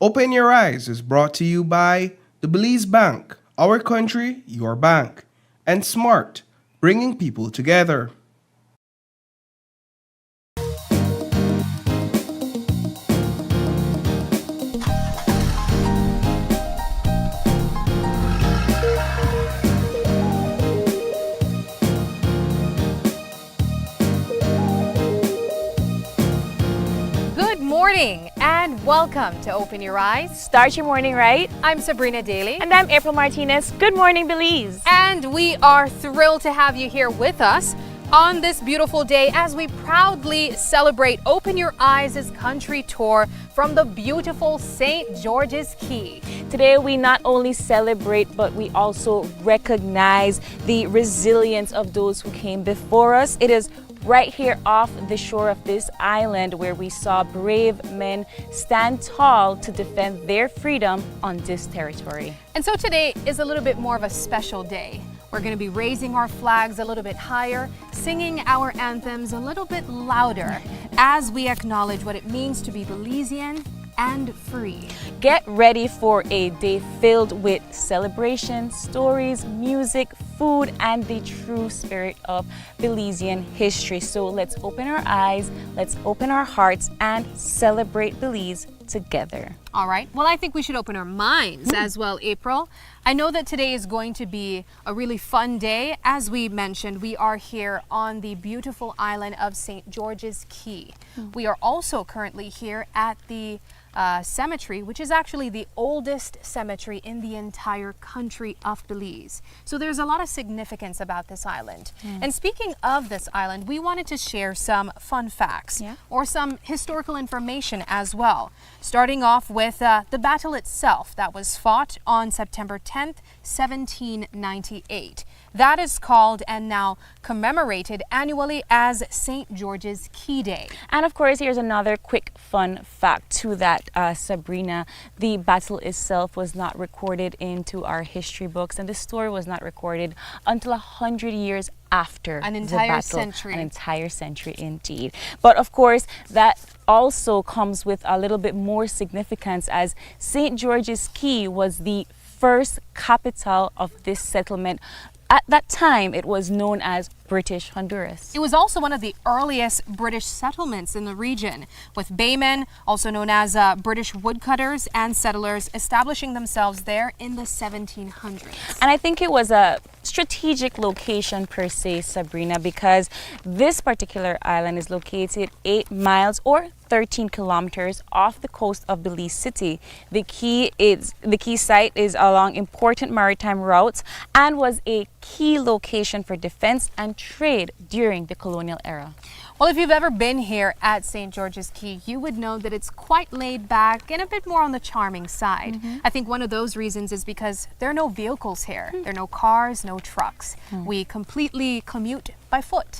Open Your Eyes is brought to you by the Belize Bank, our country, your bank, and Smart, bringing people together. Morning and welcome to Open Your Eyes. Start your morning right. I'm Sabrina Daly. And I'm April Martinez. Good morning, Belize. And we are thrilled to have you here with us on this beautiful day as we proudly celebrate Open Your Eyes' country tour from the beautiful St. George's Caye. Today we not only celebrate, but we also recognize the resilience of those who came before us. It is right here off the shore of this island where we saw brave men stand tall to defend their freedom on this territory. And so today is a little bit more of a special day. We're going to be raising our flags a little bit higher, singing our anthems a little bit louder as we acknowledge what it means to be Belizean and free. Get ready for a day filled with celebration, stories, music, food, and the true spirit of Belizean history. So let's open our eyes, let's open our hearts, and celebrate Belize together. All right. Well, I think we should open our minds as well, April. I know that today is going to be a really fun day. As we mentioned, we are here on the beautiful island of St. George's Caye. We are also currently here at the cemetery, which is actually the oldest cemetery in the entire country of Belize. So there's a lot of significance about this island. And speaking of this island, we wanted to share some fun facts or some historical information as well. Starting off with the battle itself that was fought on September 10th, 1798. That is called and now commemorated annually as St. George's Caye Day. And of course, here's another quick fun fact to that, Sabrina. The battle itself was not recorded into our history books, and the story was not recorded until 100 years after an entire the battle. century. An entire century indeed. But of course, that also comes with a little bit more significance, as St. George's Caye was the first capital of this settlement. At that time, it was known as British Honduras. It was also one of the earliest British settlements in the region, with baymen, also known as British woodcutters, and settlers establishing themselves there in the 1700s. And I think it was a strategic location per se, Sabrina, because this particular island is located 8 miles or 13 kilometers off the coast of Belize City. The Caye site is along important maritime routes and was a key location for defense and trade during the colonial era. Well, if you've ever been here at St. George's Caye, you would know that it's quite laid back and a bit more on the charming side. I think one of those reasons is because there are no vehicles here. There are no cars, no trucks. We completely commute by foot.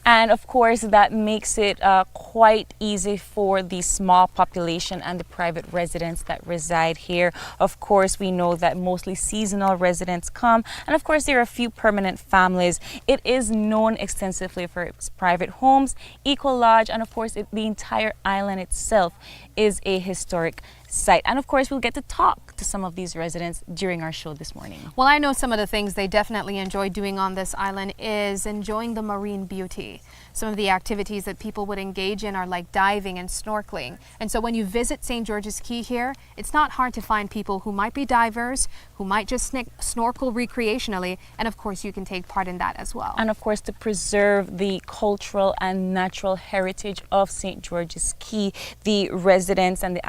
And of course, that makes it quite easy for the small population and the private residents that reside here. Of course, we know that mostly seasonal residents come, and of course, there are a few permanent families. It is known extensively for its private homes, eco lodge, and of course, the entire island itself is a historic site. And of course, we'll get to talk to some of these residents during our show this morning. Well, I know some of the things they definitely enjoy doing on this island is enjoying the marine beauty. Some of the activities that people would engage in are like diving and snorkeling. And so when you visit St. George's Caye here, it's not hard to find people who might be divers, who might just snorkel recreationally, and of course you can take part in that as well. And of course, to preserve the cultural and natural heritage of St. George's Caye, the residents and the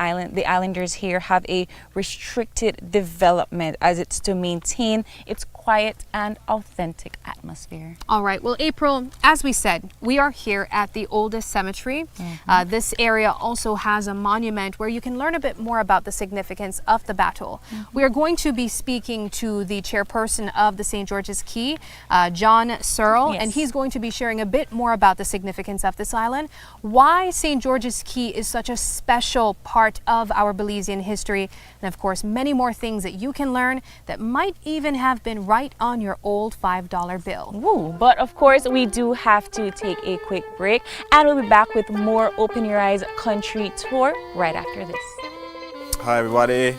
islanders here have a restricted development as it's to maintain its quiet and authentic atmosphere. All right. Well, April, as we said, we are here at the oldest cemetery. This area also has a monument where you can learn a bit more about the significance of the battle. We are going to be speaking to the chairperson of the St. George's Caye, John Searle, and he's going to be sharing a bit more about the significance of this island, why St. George's Caye is such a special part of our Belizean history, and of course, many more things that you can learn that might even have been right on your old $5 bill. Ooh, but of course, we do have to take a quick break, and we'll be back with more Open Your Eyes Country Tour right after this. Hi everybody,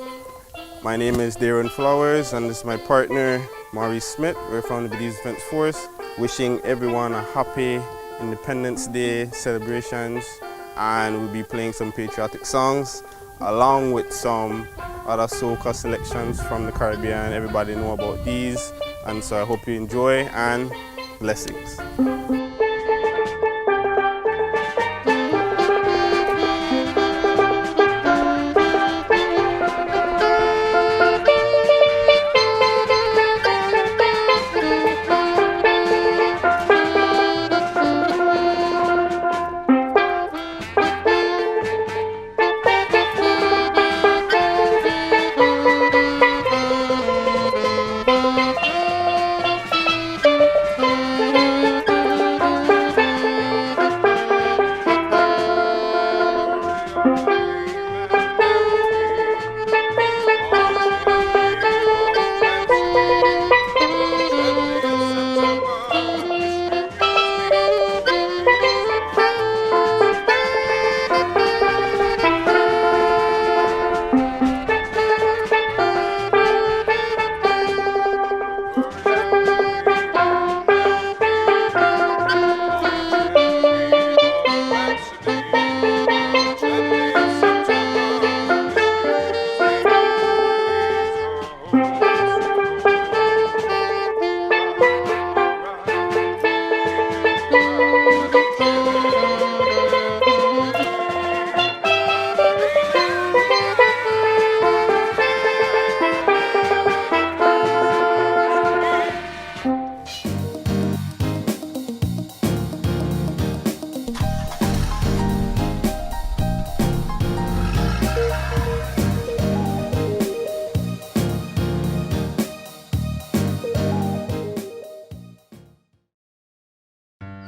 my name is Darren Flowers and this is my partner Maurice Smith. We're from the Belize Defense Force. Wishing everyone a happy Independence Day celebrations, and we'll be playing some patriotic songs along with some other soca selections from the Caribbean. Everybody know about these, and so I hope you enjoy, and blessings.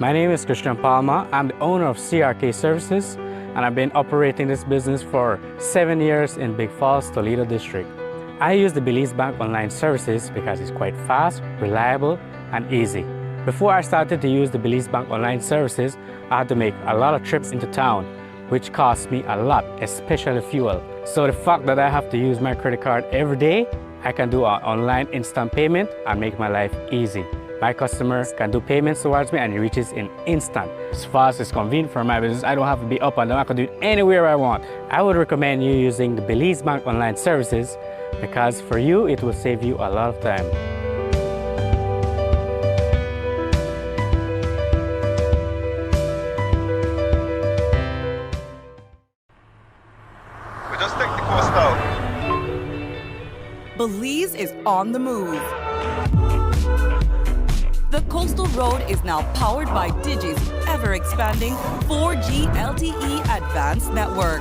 My name is Christian Palma. I'm the owner of CRK Services, and I've been operating this business for 7 years in Big Falls, Toledo District. I use the Belize Bank online services because it's quite fast, reliable, and easy. Before I started to use the Belize Bank online services, I had to make a lot of trips into town, which cost me a lot, especially fuel. So the fact that I have to use my credit card every day, I can do an online instant payment and make my life easy. My customers can do payments towards me and it reaches in instant. It's fast, it's convenient for my business. I don't have to be up and down. I can do it anywhere I want. I would recommend you using the Belize Bank online services because for you, it will save you a lot of time. We just take the coast out. Belize is on the move. The Coastal Road is now powered by Digi's ever-expanding 4G LTE Advanced Network.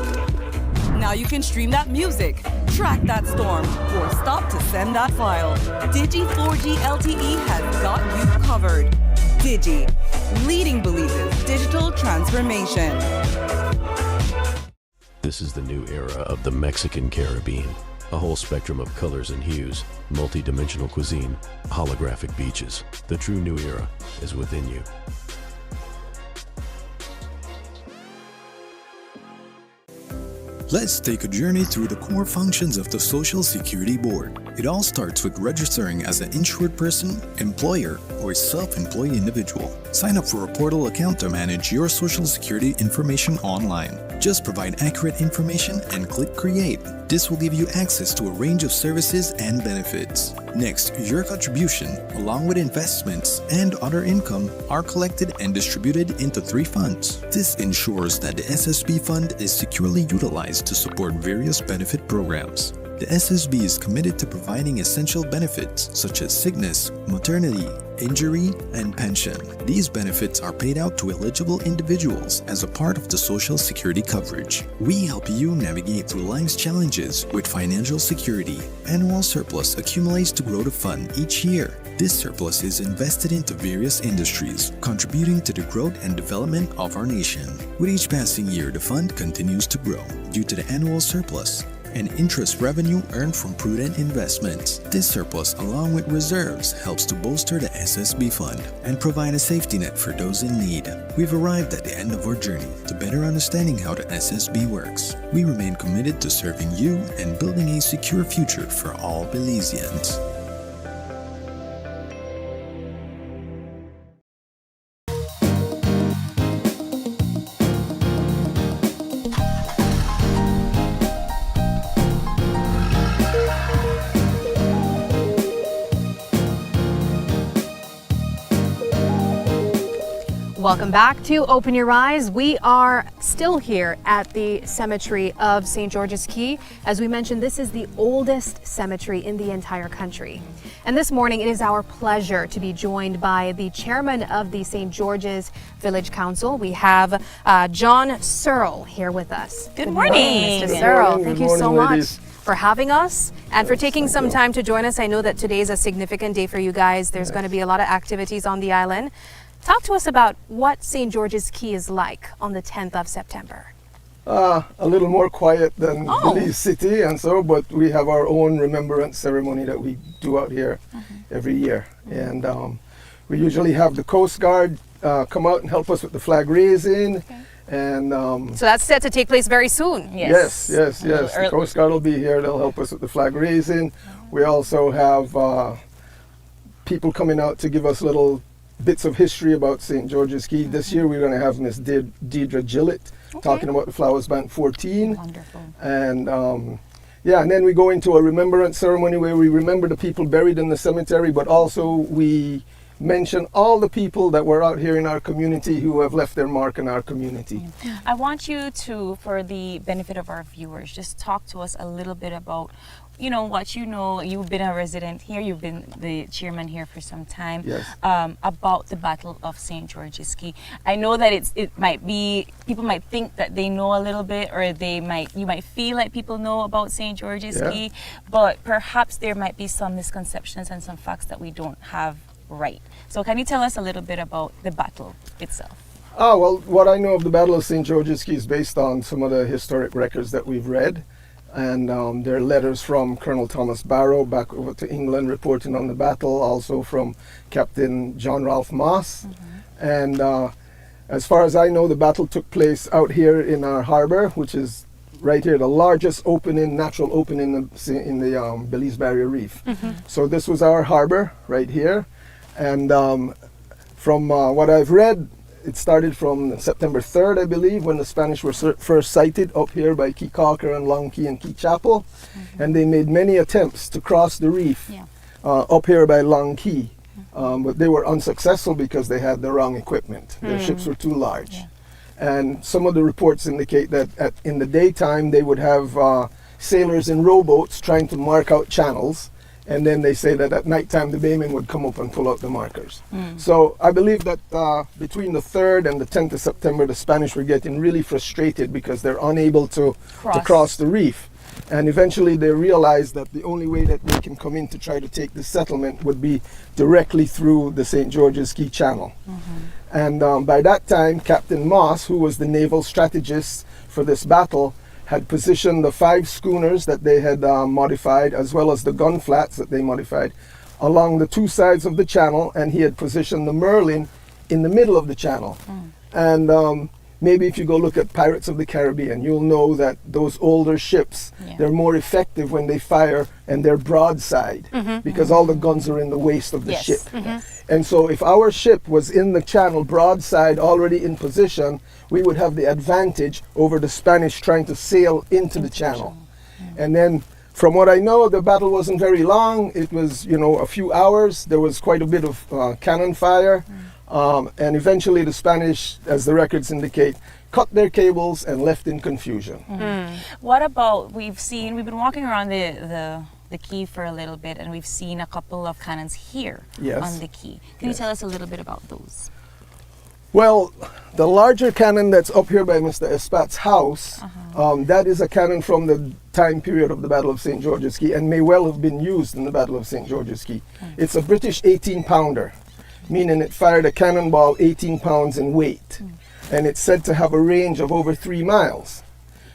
Now you can stream that music, track that storm, or stop to send that file. Digi 4G LTE has got you covered. Digi, leading Belize's digital transformation. This is the new era of the Mexican Caribbean. A whole spectrum of colors and hues, multi-dimensional cuisine, holographic beaches. The true new era is within you. Let's take a journey through the core functions of the Social Security Board. It all starts with registering as an insured person, employer, or self-employed individual. Sign up for a portal account to manage your Social Security information online. Just provide accurate information and click Create. This will give you access to a range of services and benefits. Next, your contribution, along with investments and other income, are collected and distributed into 3 funds. This ensures that the SSB fund is securely utilized to support various benefit programs. The SSB is committed to providing essential benefits such as sickness, maternity, injury, and pension. These benefits are paid out to eligible individuals as a part of the Social Security coverage. We help you navigate through life's challenges with financial security. Annual surplus accumulates to grow the fund each year. This surplus is invested into various industries, contributing to the growth and development of our nation. With each passing year, the fund continues to grow. Due to the annual surplus, and interest revenue earned from prudent investments. This surplus, along with reserves, helps to bolster the SSB fund and provide a safety net for those in need. We've arrived at the end of our journey to better understanding how the SSB works. We remain committed to serving you and building a secure future for all Belizeans. Welcome back to Open Your Eyes. We are still here at the cemetery of St. George's Caye. As we mentioned, this is the oldest cemetery in the entire country. And this morning, it is our pleasure to be joined by the chairman of the St. George's Village Council. We have John Searle here with us. Good morning. Mr. Good Searle. morning. Thank Good you so morning, much ladies. for having us and for taking some time to join us. I know that today is a significant day for you guys. There's going to be a lot of activities on the island. Talk to us about what St. George's Caye is like on the 10th of September. A little more quiet than Belize City and so, but we have our own remembrance ceremony that we do out here every year. And we usually have the Coast Guard come out and help us with the flag raising. And So that's set to take place very soon. yes. The Coast Guard will be here. They'll help us with the flag raising. We also have people coming out to give us little bits of history about St. George's Caye. This year we're going to have Miss Deidre Gillett talking about the Flowers Band 14. Wonderful. And and then we go into a remembrance ceremony where we remember the people buried in the cemetery, but also we mention all the people that were out here in our community who have left their mark in our community. I want you to, for the benefit of our viewers, just talk to us a little bit about what you've been a resident here, you've been the chairman here for some time. Yes. About the Battle of St. George's Caye. I know that it might be, people might think that they know a little bit, or you might feel like people know about St. George's Caye, but perhaps there might be some misconceptions and some facts that we don't have right. So can you tell us a little bit about the battle itself? Well, what I know of the Battle of St. George's Caye is based on some of the historic records that we've read. And there are letters from Colonel Thomas Barrow back over to England reporting on the battle, also from Captain John Ralph Moss. And as far as I know, the battle took place out here in our harbor, which is right here, the largest natural opening in the Belize Barrier Reef. So this was our harbor right here. And from what I've read, it started from September 3rd, I believe, when the Spanish were first sighted up here by Caye Caulker and Long Caye and Caye Chapel. And they made many attempts to cross the reef up here by Long Caye. But they were unsuccessful because they had the wrong equipment. Their ships were too large. And some of the reports indicate that in the daytime they would have sailors in rowboats trying to mark out channels. And then they say that at nighttime the baymen would come up and pull out the markers. So I believe that between the 3rd and the 10th of September, the Spanish were getting really frustrated because they're unable to cross the reef. And eventually they realized that the only way that they can come in to try to take the settlement would be directly through the St. George's Caye Channel. And by that time, Captain Moss, who was the naval strategist for this battle, had positioned the 5 schooners that they had modified, as well as the gun flats that they modified, along the 2 sides of the channel, and he had positioned the Merlin in the middle of the channel. And maybe if you go look at Pirates of the Caribbean, you'll know that those older ships, they're more effective when they fire and they're broadside, because all the guns are in the waist of the ship. And so if our ship was in the channel broadside, already in position, we would have the advantage over the Spanish trying to sail into the channel. And then from what I know, the battle wasn't very long. It was, a few hours. There was quite a bit of cannon fire. And eventually the Spanish, as the records indicate, cut their cables and left in confusion. What about, we've been walking around the Caye for a little bit, and we've seen a couple of cannons here on the Caye. Can you tell us a little bit about those? Well, the larger cannon that's up here by Mr. Espat's house, that is a cannon from the time period of the Battle of St. George's Caye and may well have been used in the Battle of St. George's Caye. It's a British 18-pounder, meaning it fired a cannonball 18 pounds in weight. And it's said to have a range of over 3 miles.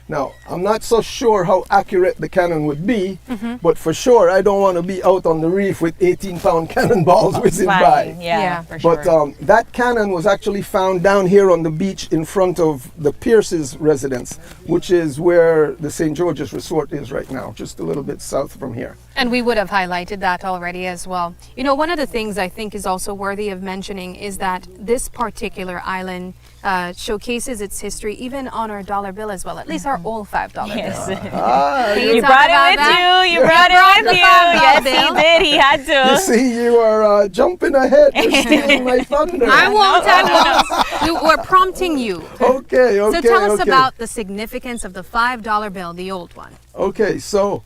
Now, I'm not so sure how accurate the cannon would be, but for sure, I don't want to be out on the reef with 18-pound cannonballs whizzing by. Yeah, for sure. But that cannon was actually found down here on the beach in front of the Pierce's residence, which is where the St. George's Resort is right now, just a little bit south from here. And we would have highlighted that already as well. You know, one of the things I think is also worthy of mentioning is that this particular island showcases its history even on our dollar bill as well, at least our old $5 bill. Yes. Can You talk brought about it with that? you. You brought it with you. Yes, bill. he did. He had to. You see, you are jumping ahead. You're stealing my thunder. I won't. We're prompting you. Okay, So tell us okay. about the significance of the $5 bill, the old one. Okay, so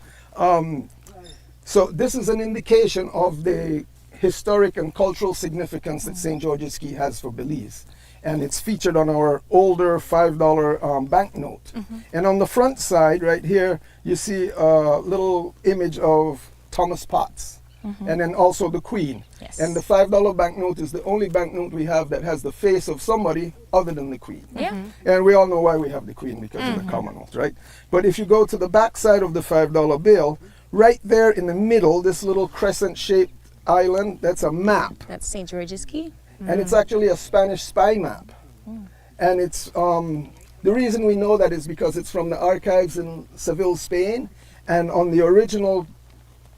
this is an indication of the historic and cultural significance that St. George's Caye has for Belize. And it's featured on our older $5 banknote. And on the front side, right here, you see a little image of Thomas Potts. And then also the Queen. Yes. And the $5 banknote is the only banknote we have that has the face of somebody other than the Queen. Yeah. And we all know why we have the Queen, because of the Commonwealth, right? But if you go to the back side of the $5 bill, right there in the middle, this little crescent-shaped island, that's a map. That's St. George's Caye. And it's actually a Spanish spy map. And it's the reason we know that is because it's from the archives in Seville, Spain. And on the original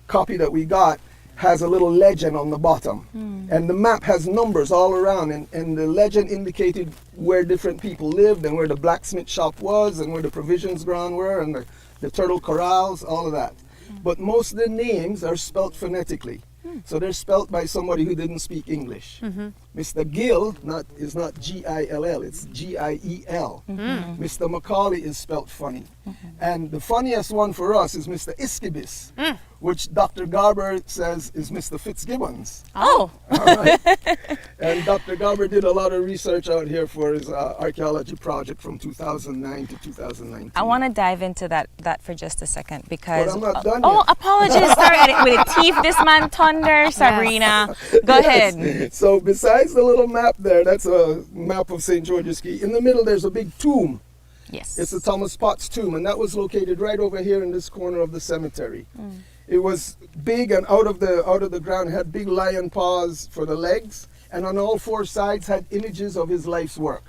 copy that we got has a little legend on the bottom. And the map has numbers all around. And the legend indicated where different people lived and where the blacksmith shop was and where the provisions ground were and the turtle corrals, all of that. But most of the names are spelt phonetically. So they're spelt by somebody who didn't speak English. Mr. Gill is not G-I-L-L, it's G-I-E-L. Mr. Macaulay is spelt funny. And the funniest one for us is Mr. Iskibis, which Dr. Garber says is Mr. Fitzgibbons. Oh. All right. And Dr. Garber did a lot of research out here for his archaeology project from 2009 to 2019. I want to dive into that for just a second because. But I'm not done Oh, yet. apologies. Sorry, with a teeth this man thunder, Sabrina. Go ahead. So besides the little map there, that's a map of St. George's Caye. In the middle, there's a big tomb. Yes. It's the Thomas Potts tomb, and that was located right over here in this corner of the cemetery. It was big and out of the ground. It had big lion paws for the legs, and on all four sides had images of his life's work,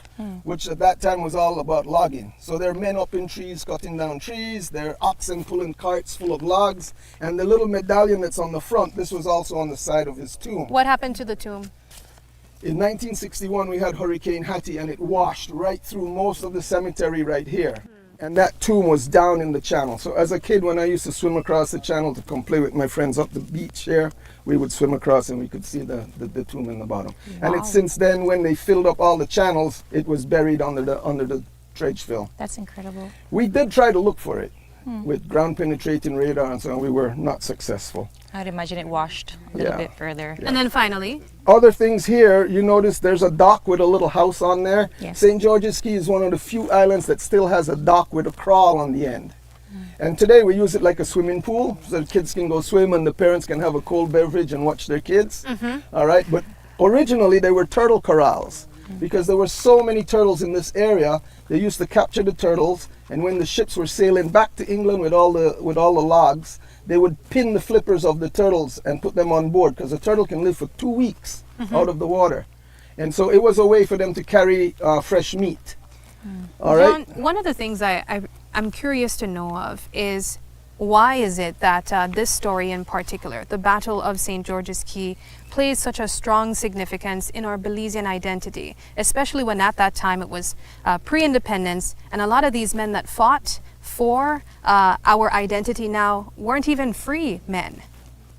which at that time was all about logging. So there are men up in trees cutting down trees, there are oxen pulling carts full of logs, and the little medallion that's on the front, this was also on the side of his tomb. What happened to the tomb? In 1961, we had Hurricane Hattie, and it washed right through most of the cemetery right here. And that tomb was down in the channel. So as a kid, when I used to swim across the channel to come play with my friends up the beach here, we would swim across and we could see the tomb in the bottom. And it's since then, when they filled up all the channels, it was buried under the dredge fill. That's incredible. We did try to look for it with ground penetrating radar and so on. We were not successful. I'd imagine it washed a little bit further. And then finally, Other things here, you notice there's a dock with a little house on there. Yes. St. George's Caye is one of the few islands that still has a dock with a crawl on the end. And today we use it like a swimming pool, so the kids can go swim and the parents can have a cold beverage and watch their kids. All right, but originally they were turtle corrals because there were so many turtles in this area. They used to capture the turtles, and when the ships were sailing back to England with all the logs, they would pin the flippers of the turtles and put them on board because a turtle can live for 2 weeks out of the water. And so it was a way for them to carry fresh meat. All right. John, one of the things I'm curious to know of is why is it that this story in particular, the Battle of St. George's Caye, plays such a strong significance in our Belizean identity, especially when at that time it was pre-independence, and a lot of these men that fought for our identity now weren't even free men.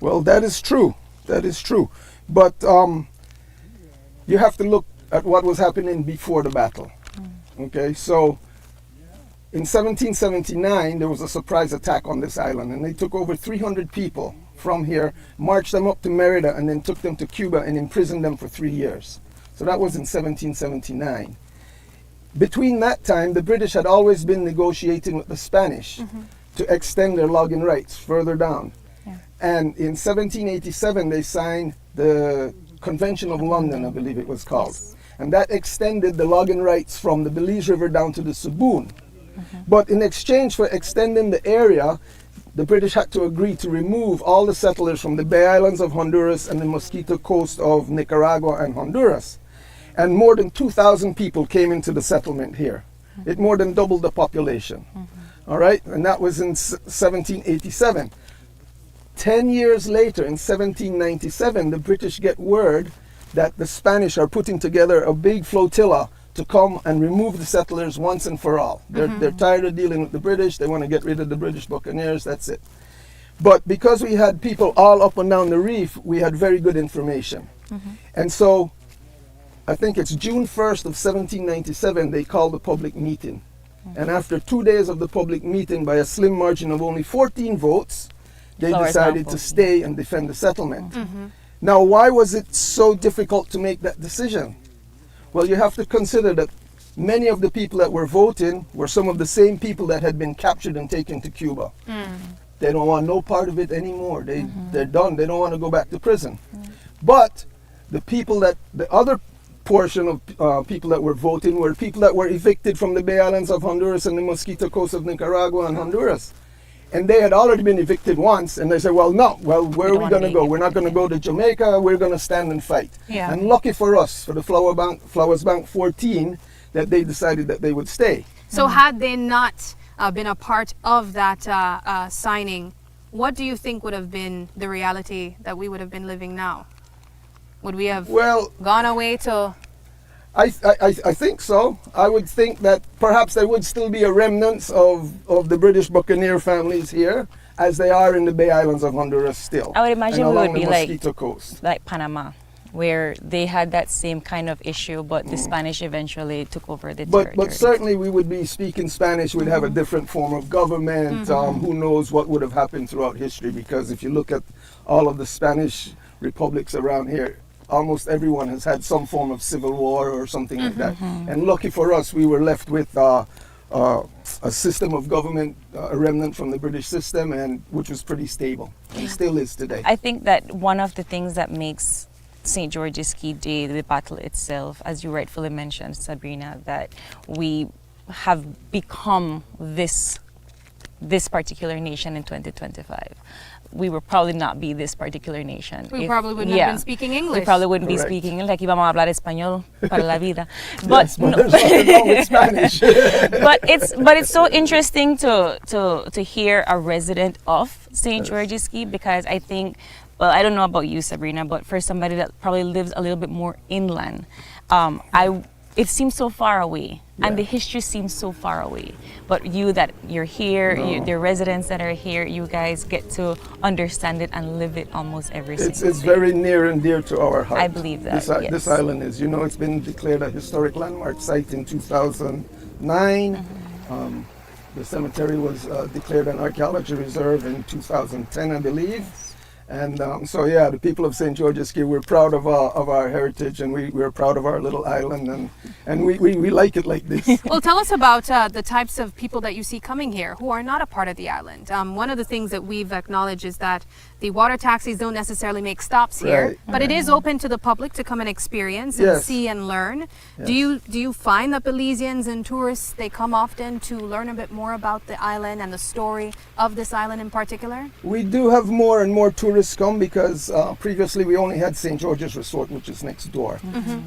Well, that is true. That is true. But you have to look at what was happening before the battle. Okay, so in 1779, there was a surprise attack on this island, and they took over 300 people from here, marched them up to Merida, and then took them to Cuba and imprisoned them for 3 years. So that was in 1779. Between that time, the British had always been negotiating with the Spanish to extend their logging rights further down. And in 1787, they signed the Convention of London, I believe it was called. And that extended the logging rights from the Belize River down to the Saboon. But in exchange for extending the area, the British had to agree to remove all the settlers from the Bay Islands of Honduras and the Mosquito Coast of Nicaragua and Honduras. And more than 2,000 people came into the settlement here. It more than doubled the population. All right, and that was in 1787. 10 years later, in 1797, the British get word that the Spanish are putting together a big flotilla to come and remove the settlers once and for all. They're tired of dealing with the British. They want to get rid of the British buccaneers. That's it. But because we had people all up and down the reef, we had very good information. And so I think it's June 1st of 1797, they called a public meeting. And after 2 days of the public meeting, by a slim margin of only 14 votes, they decided to stay and defend the settlement. Now, why was it so difficult to make that decision? Well, you have to consider that many of the people that were voting were some of the same people that had been captured and taken to Cuba. They don't want no part of it anymore. They're done. They don't want to go back to prison. But the people that, the other portion of people that were voting were people that were evicted from the Bay Islands of Honduras and the Mosquito Coast of Nicaragua and Honduras. And they had already been evicted once, and they said, well, no, well, where are we going to go? We're not going to go to Jamaica, we're going to stand and fight. And lucky for us, for the Flowers Bank 14, that they decided that they would stay. So had they not been a part of that signing, what do you think would have been the reality that we would have been living now? Would we have gone away to... I think so. I would think that perhaps there would still be a remnants of the British buccaneer families here, as they are in the Bay Islands of Honduras still. I would imagine we would be Coast. like Panama, where they had that same kind of issue, but the Spanish eventually took over the territory. But certainly we would be speaking Spanish. We'd have a different form of government. Who knows what would have happened throughout history, because if you look at all of the Spanish republics around here, almost everyone has had some form of civil war or something like that. And lucky for us, we were left with a system of government, a remnant from the British system, and which was pretty stable and still is today. I think that one of the things that makes St. George's Key Day, the battle itself, as you rightfully mentioned, Sabrina, that we have become this particular nation in 2025 . We would probably not be this particular nation. We probably wouldn't have been speaking English. We probably wouldn't be speaking English. Aquí vamos a hablar español para la vida. But there's nothing wrong with Spanish. but it's so interesting to hear a resident of St. George's Key, because I think, well, I don't know about you, Sabrina, but for somebody that probably lives a little bit more inland, it seems so far away, and the history seems so far away. But you're here, the residents that are here, you guys get to understand it and live it almost every single day. It's very near and dear to our heart. I believe that, This island is, it's been declared a historic landmark site in 2009. The cemetery was declared an archaeology reserve in 2010, I believe. And the people of St. George's Key, we're proud of our heritage, and we're proud of our little island, and we like it like this. Well, tell us about the types of people that you see coming here who are not a part of the island. One of the things that we've acknowledged is that the water taxis don't necessarily make stops here, but it is open to the public to come and experience and see and learn. Yes. Do you find that Belizeans and tourists, they come often to learn a bit more about the island and the story of this island in particular? We do have more and more tourists come, because previously we only had St. George's Resort, which is next door.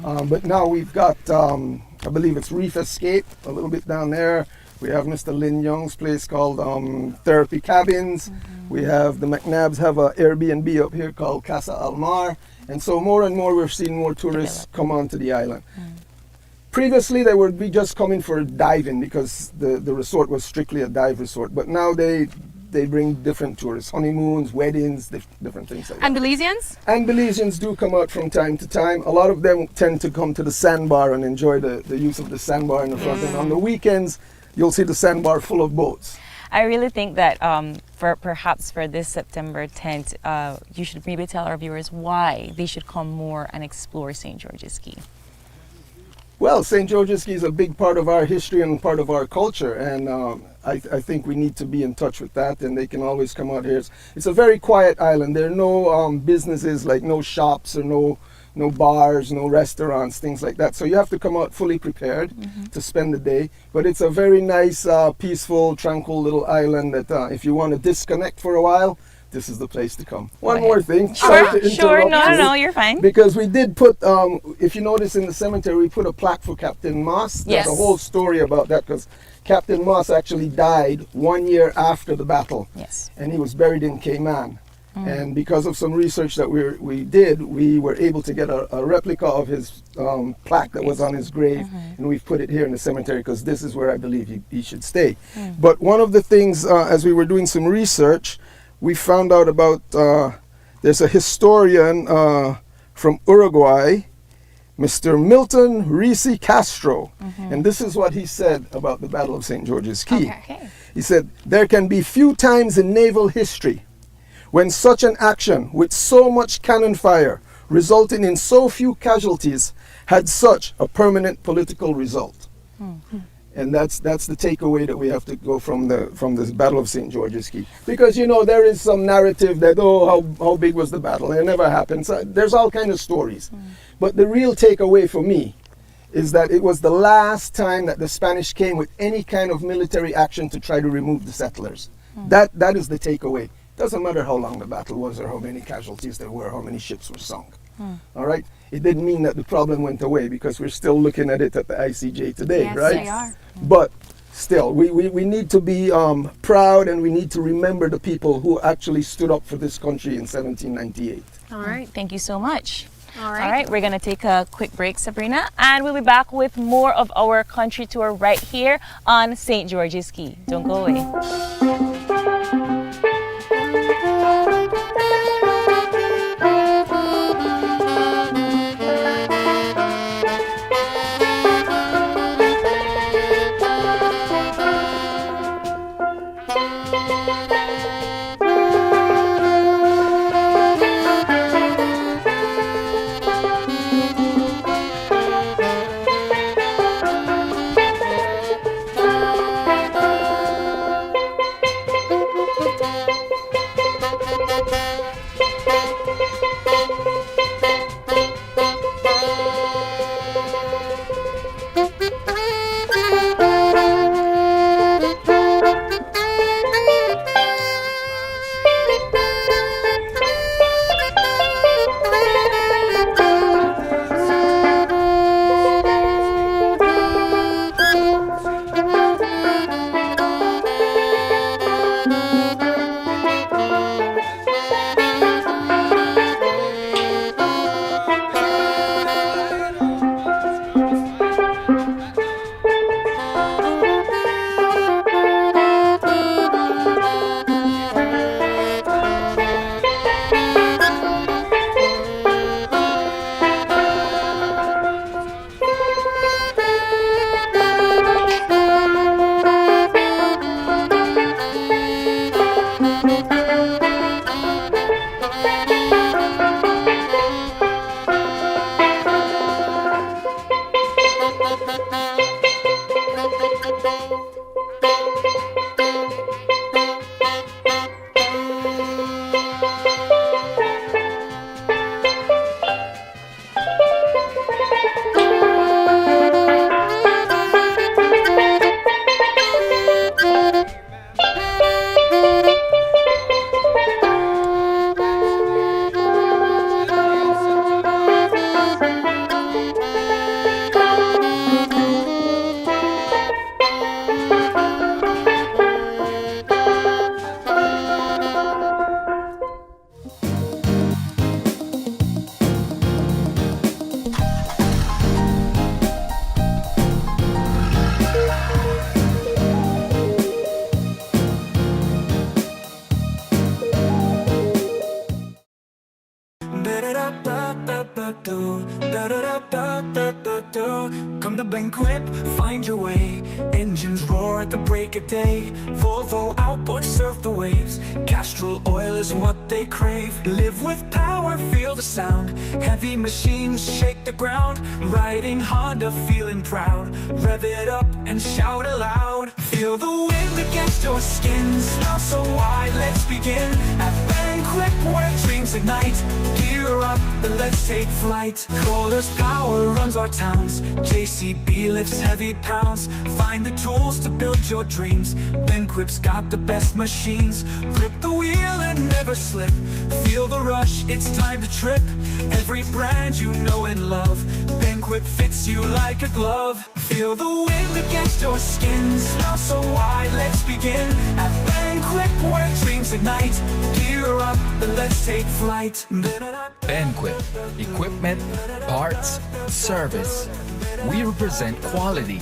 But now we've got, I believe it's Reef Escape, a little bit down there. We have Mr. Lin Young's place called Therapy Cabins. We have the McNabs have a Airbnb up here called Casa Almar. And so more and more we're seeing more tourists come onto the island. Previously they would be just coming for diving, because the resort was strictly a dive resort. But now they bring different tourists, honeymoons, weddings, different things like that. And Belizeans? And Belizeans do come out from time to time. A lot of them tend to come to the sandbar and enjoy the use of the sandbar in the front. And on the weekends, you'll see the sandbar full of boats. I really think that perhaps for this September 10th, you should maybe tell our viewers why they should come more and explore St. George's Key. Well, St. George's Key is a big part of our history and part of our culture, and I think we need to be in touch with that, and they can always come out here. It's a very quiet island. There are no businesses, like no shops or no bars, no restaurants, things like that. So you have to come out fully prepared to spend the day. But it's a very nice, peaceful, tranquil little island that if you want to disconnect for a while, this is the place to come. One more thing. Sorry to Sure, interrupt you, no, you're fine. Because we did put, if you notice in the cemetery, we put a plaque for Captain Moss. There's a whole story about that because Captain Moss actually died 1 year after the battle. Yes. And he was buried in Caye. And because of some research that we did, we were able to get a replica of his plaque that was on his grave, and we've put it here in the cemetery because this is where I believe he should stay. But one of the things, as we were doing some research, we found out about, there's a historian from Uruguay, Mr. Milton Risi Castro, and this is what he said about the Battle of St. George's Caye. He said, "There can be few times in naval history when such an action with so much cannon fire resulting in so few casualties had such a permanent political result." And that's the takeaway that we have to go from this Battle of St. George's Caye. Because, you know, there is some narrative that, how big was the battle? It never happened. So there's all kind of stories. But the real takeaway for me is that it was the last time that the Spanish came with any kind of military action to try to remove the settlers. That is the takeaway. Doesn't matter how long the battle was or how many casualties there were, how many ships were sunk. All right? It didn't mean that the problem went away because we're still looking at it at the ICJ today, right? Yes, they are. But still, we need to be proud, and we need to remember the people who actually stood up for this country in 1798. All right. Thank you so much. All right. All right, we're going to take a quick break, Sabrina, and we'll be back with more of our country tour right here on St. George's Caye. Don't go away. Come to banquet, find your way. Engines roar at the break of day. Volvo outboard surf the waves. Castrol oil is what they crave. Live with power, feel the sound. Heavy machines shake the ground. Riding Honda, feeling proud. Rev it up and shout aloud. Feel the wind against your skin. Smell so wide, let's begin. At banquet where dreams ignite. Gear up, let's take flight. Kohler's power runs our towns. JCB lifts heavy pounds. Find the tools to build your dreams. Banquet's got the best machines. Grip the wheel and never slip. Feel the rush, it's time to trip. Every brand you know and love. Banquet fits you like a glove. Feel the wind against your skin. Smell so wide, let's begin. At Banquet where dreams ignite. Gear up, let's take flight. Banquet, equipment, parts, service. We represent quality.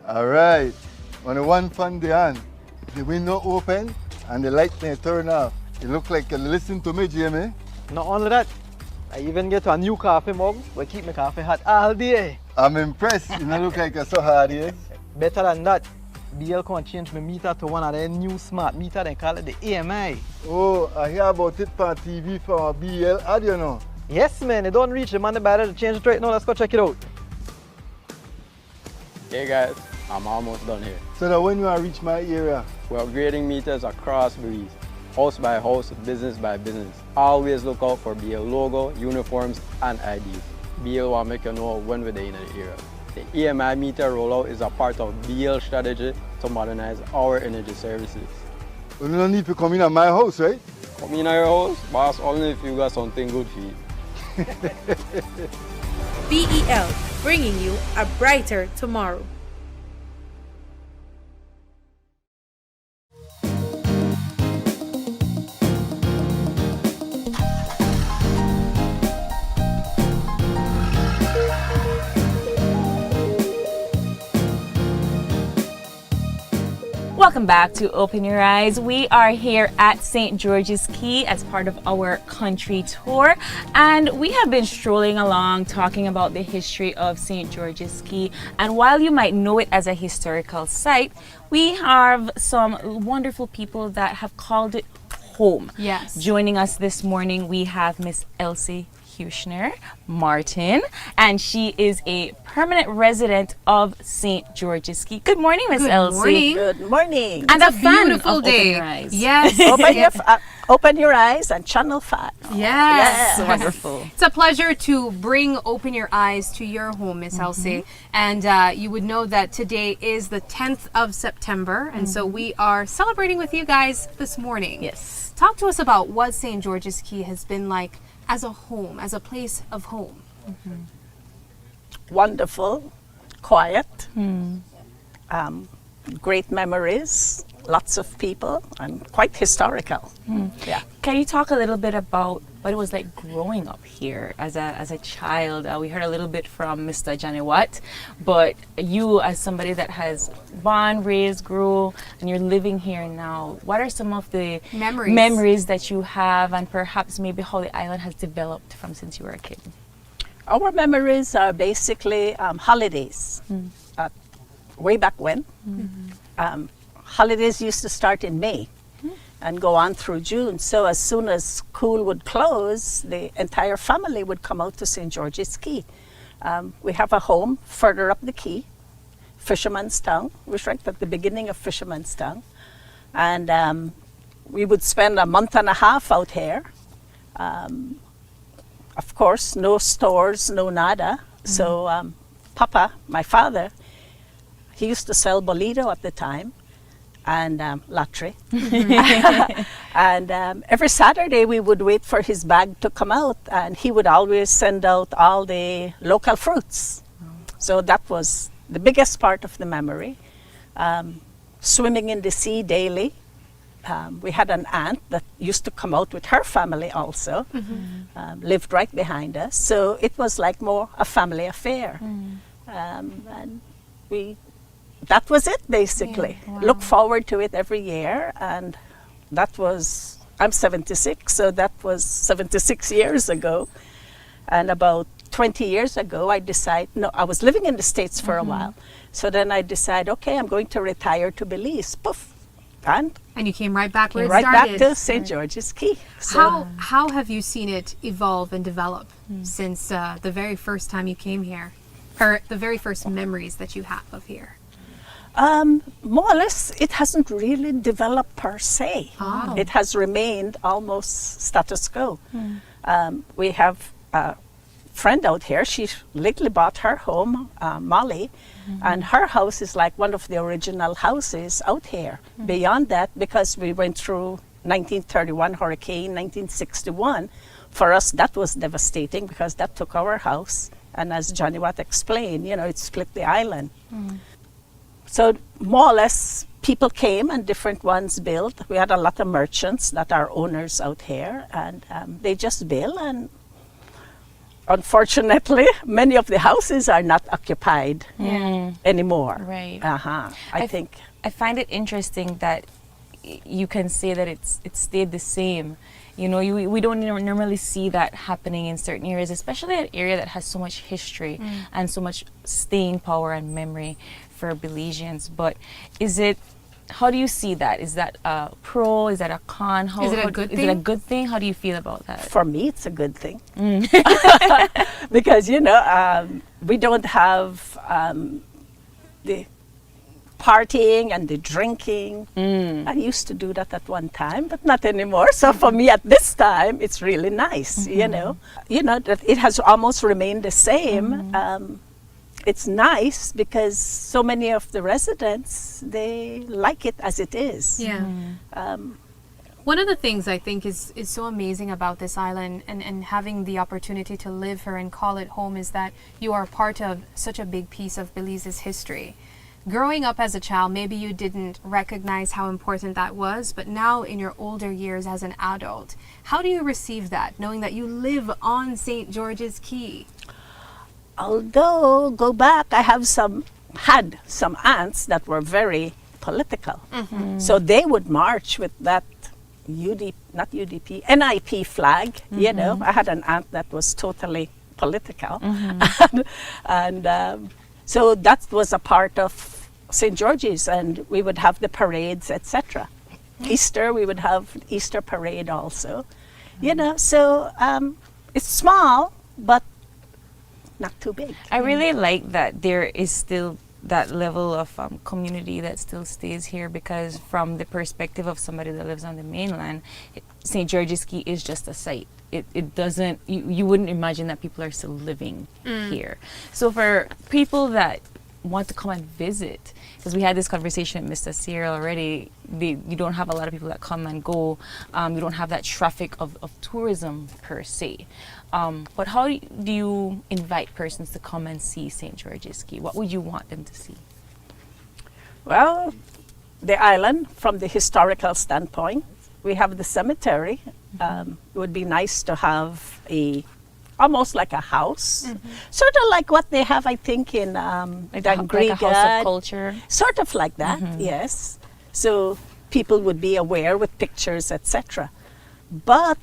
Alright, on a one fun day on, the window open and the light may turn off. It look like you listen to me, Jamie. Not only that, I even get a new coffee mug where keep my coffee hot all day. I'm impressed. You don't look like you're so hard, yes? Better than that, BL can change my meter to one of their new smart meter, they call it the AMI. Oh, I hear about it on TV from a BL ad, you know. Yes, man, it don't reach the money better to change it right now. Let's go check it out. Hey guys, I'm almost done here. So that when you reach my area, we're upgrading meters across Belize, house by house, business by business. Always look out for BL logo, uniforms, and IDs. BL will make you know when we're in the area. The EMI meter rollout is a part of BL strategy to modernize our energy services. You don't need to come in at my house, right? Come in at your house, boss, only if you got something good for you. BEL, bringing you a brighter tomorrow. Welcome back to Open Your Eyes. We are here at St. George's Caye as part of our country tour, and we have been strolling along talking about the history of St. George's Caye. And while you might know it as a historical site, we have some wonderful people that have called it home. Yes. Joining us this morning, we have Miss Elsie Martin, and she is a permanent resident of St. George's Caye. Good morning, Miss Elsie. Morning. Good morning. And it's a beautiful day. Open Your Eyes. Yes. Open your eyes and Channel 5. Yes. Wonderful. It's a pleasure to bring Open Your Eyes to your home, Miss Elsie. And you would know that today is the 10th of September, and so we are celebrating with you guys this morning. Yes. Talk to us about what St. George's Caye has been like as a home, as a place of home. Wonderful, quiet, great memories lots of people, and quite historical. Yeah. Can you talk a little bit about what it was like growing up here as a child? We heard a little bit from Mr. Johnny Watt, but you as somebody that has born, raised, grew, and you're living here now, what are some of the memories that you have, and perhaps maybe how the island has developed from since you were a kid? Our memories are basically holidays. Way back when. Holidays used to start in May and go on through June. So as soon as school would close, the entire family would come out to St. George's Caye. We have a home further up the Caye, Fisherman's Town. It was right at the beginning of Fisherman's Town. And we would spend a month and a half out here. Of course, no stores, no nada. So Papa, my father, he used to sell bolito at the time, and lottery. And every Saturday we would wait for his bag to come out, and he would always send out all the local fruits. So that was the biggest part of the memory. Swimming in the sea daily. We had an aunt that used to come out with her family also, lived right behind us. So it was like more a family affair. And that was it, basically. Yeah, wow. Look forward to it every year, and that was, I'm 76, so that was 76 years ago. And about 20 years ago, I was living in the States for a while. So then I decided, okay, I'm going to retire to Belize. Poof. And you came right back where it right started. back to St. George's Caye. So How have you seen it evolve and develop since the very first time you came here? Or the very first memories that you have of here? more or less, it hasn't really developed per se. Oh. It has remained almost status quo. We have a friend out here. She lately bought her home, Molly, and her house is like one of the original houses out here. Beyond that, because we went through 1931 hurricane, 1961, for us that was devastating because that took our house. And as Johnny Watt explained, it split the island. So more or less, people came and different ones built. We had a lot of merchants that are owners out here, and they just build. And unfortunately, many of the houses are not occupied anymore. Right. I find it interesting that you can say that it's stayed the same. We don't normally see that happening in certain areas, especially an area that has so much history and so much staying power and memory for Belizeans. But how do you see that? Is that a pro? Is that a con? Is it a good thing? Is it a good thing? How do you feel about that? For me, it's a good thing. Because, we don't have the partying and the drinking. I used to do that at one time, but not anymore. So for me at this time, it's really nice, that it has almost remained the same. It's nice because so many of the residents, they like it as it is. Yeah. One of the things I think is so amazing about this island and having the opportunity to live here and call it home is that you are part of such a big piece of Belize's history. Growing up as a child, maybe you didn't recognize how important that was, but now in your older years as an adult, how do you receive that, knowing that you live on St. George's Caye? Although, go back, I had some aunts that were very political. So they would march with that NIP flag, I had an aunt that was totally political. And so that was a part of St. George's, and we would have the parades, etc. Easter, we would have Easter parade also. So it's small, but not too big. I really like that there is still that level of community that still stays here, because from the perspective of somebody that lives on the mainland, St. George's Caye is just a site. It doesn't, you wouldn't imagine that people are still living here. So for people that want to come and visit, because we had this conversation with Mr. Cyril already, you don't have a lot of people that come and go. You don't have that traffic of tourism per se. But how do you invite persons to come and see St. George's Caye? What would you want them to see? Well, the island from the historical standpoint. We have the cemetery. It would be nice to have almost like a house, sort of like what they have, I think, in like a house of culture. Sort of like that, yes. So people would be aware with pictures, etc. But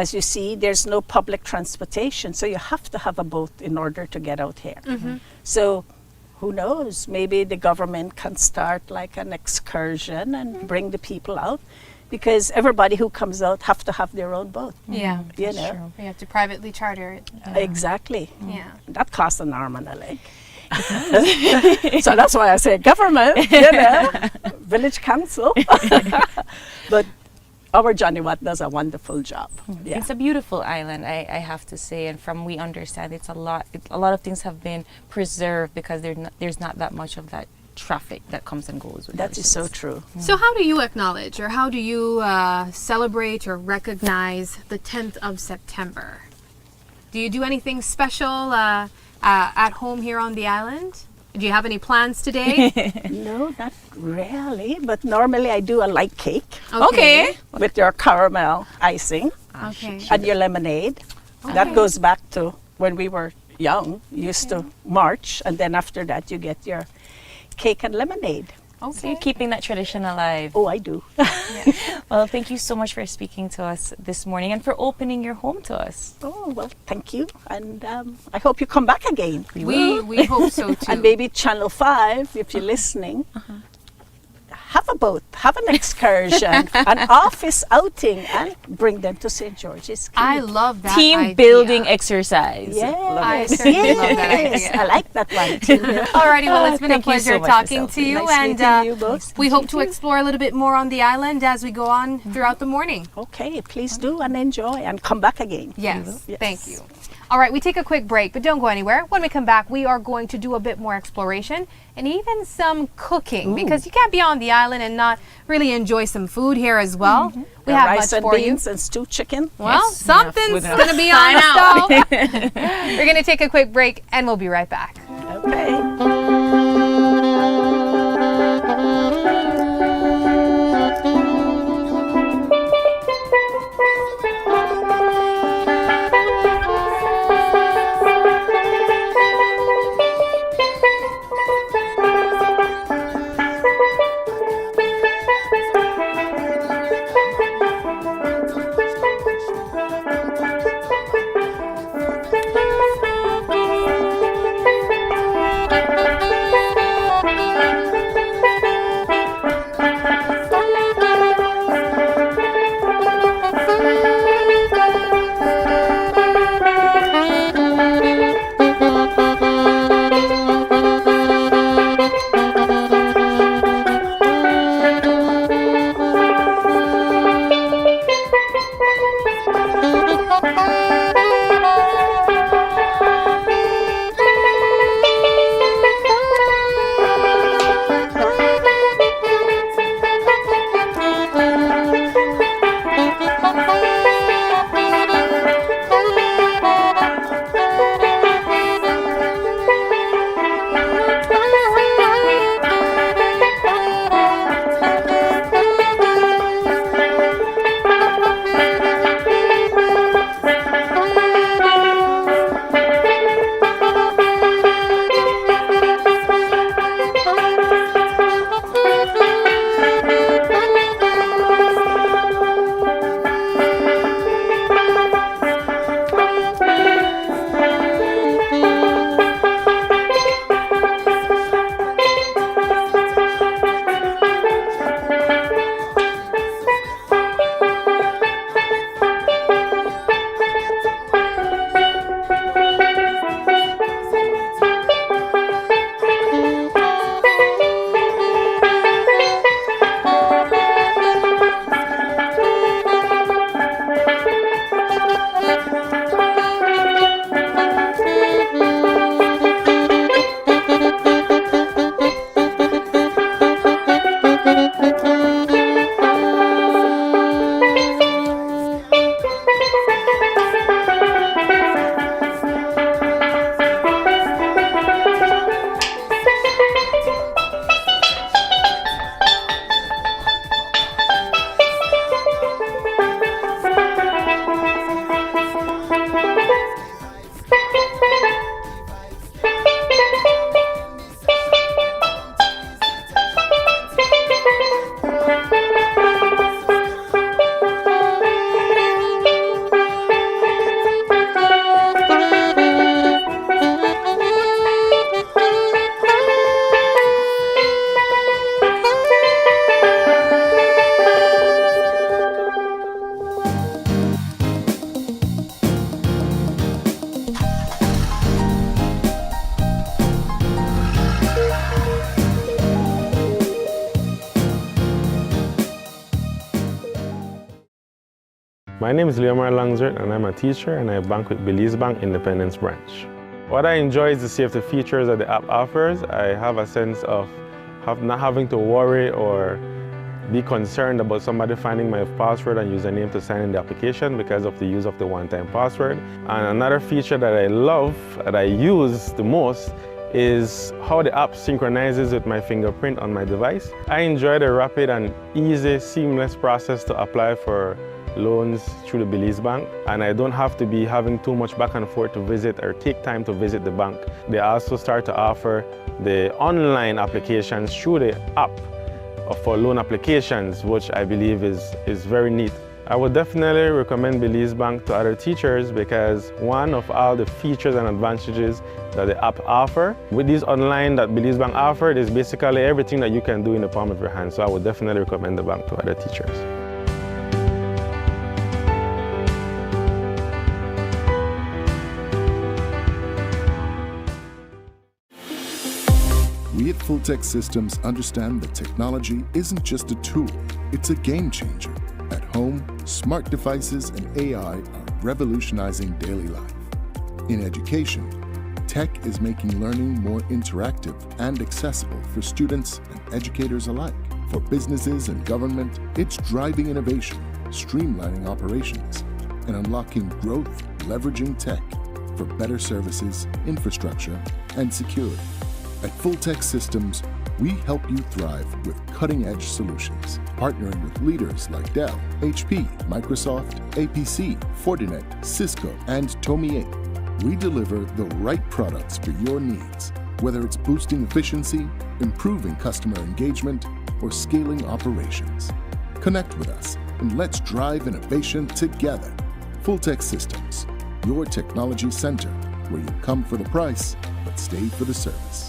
as you see, there's no public transportation, so you have to have a boat in order to get out here. So who knows, maybe the government can start like an excursion and bring the people out, because everybody who comes out have to have their own boat. Yeah, you know. true. You have to privately charter it. Exactly. Yeah. That costs an arm and a leg. So that's why I say government, you know, village council. But our Johnny Watt does a wonderful job. Yeah. It's a beautiful island, I have to say, and from we understand, it's a lot of things have been preserved because there's not that much of that traffic that comes and goes with that is so true. So how do you acknowledge, or how do you celebrate or recognize the 10th of September? Do you do anything special at home here on the island? Do you have any plans today? No, not really, but normally I do a light cake. Okay. With your caramel icing. Okay. And your lemonade. That goes back to when we were young. You used to march, and then after that you get your cake and lemonade. Okay. So you're keeping that tradition alive. Oh, I do. Well, thank you so much for speaking to us this morning and for opening your home to us. Oh, well, thank you. And I hope you come back again. We hope so too. And maybe Channel 5, if you're listening, have a boat, have an excursion, an office outing, and bring them to St. George's Caye. I love that Team idea. building exercise. Yes. I certainly love that Yes, idea. I like that one too. Alrighty, well, it's been a Thank you pleasure so much, talking Miss to you, Nice and meeting you both. we hope to explore a little bit more on the island as we go on throughout the morning. Okay, please do and enjoy and come back again. Yes, thank you. All right, we take a quick break, but don't go anywhere. When we come back, we are going to do a bit more exploration and even some cooking, because you can't be on the island and not really enjoy some food here as well. We have rice much and for beans you. and stewed chicken. Well, something's going to be on the stove. We're going to take a quick break and we'll be right back. Okay. My name is Leomar Langsert and I'm a teacher and I bank with Belize Bank Independence Branch. What I enjoy is the safety features that the app offers. I have a sense of not having to worry or be concerned about somebody finding my password and username to sign in the application because of the use of the one-time password. And another feature that I love, that I use the most, is how the app synchronizes with my fingerprint on my device. I enjoy the rapid and easy, seamless process to apply for loans through the Belize Bank, and I don't have to be having too much back and forth to visit or take time to visit the bank. They also start to offer the online applications through the app for loan applications, which I believe is very neat. I would definitely recommend Belize Bank to other teachers because one of all the features and advantages that the app offer. With these online that Belize Bank offered is basically everything that you can do in the palm of your hand. So I would definitely recommend the bank to other teachers. We at Full Tech Systems understand that technology isn't just a tool, it's a game changer. At home, smart devices and AI are revolutionizing daily life. In education, tech is making learning more interactive and accessible for students and educators alike. For businesses and government, it's driving innovation, streamlining operations, and unlocking growth, leveraging tech for better services, infrastructure, and security. At Full Tech Systems, we help you thrive with cutting-edge solutions, partnering with leaders like Dell, HP, Microsoft, APC, Fortinet, Cisco, and Tomy Inc. We deliver the right products for your needs, whether it's boosting efficiency, improving customer engagement, or scaling operations. Connect with us and let's drive innovation together. Full Tech Systems, your technology center, where you come for the price, but stay for the service.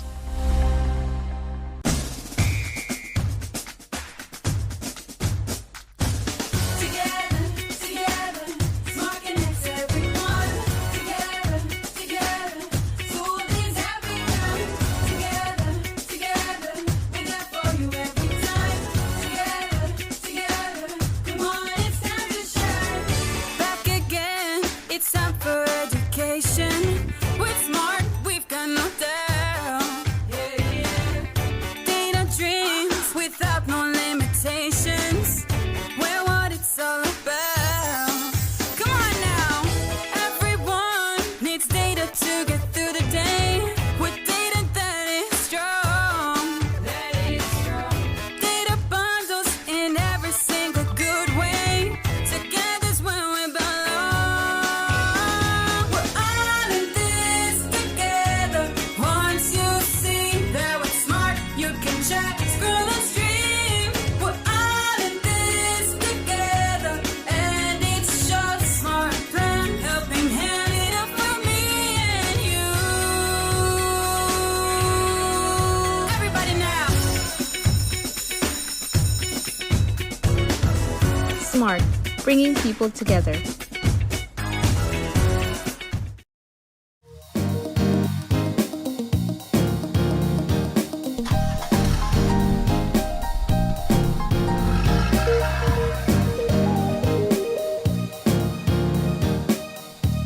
Smart, bringing people together.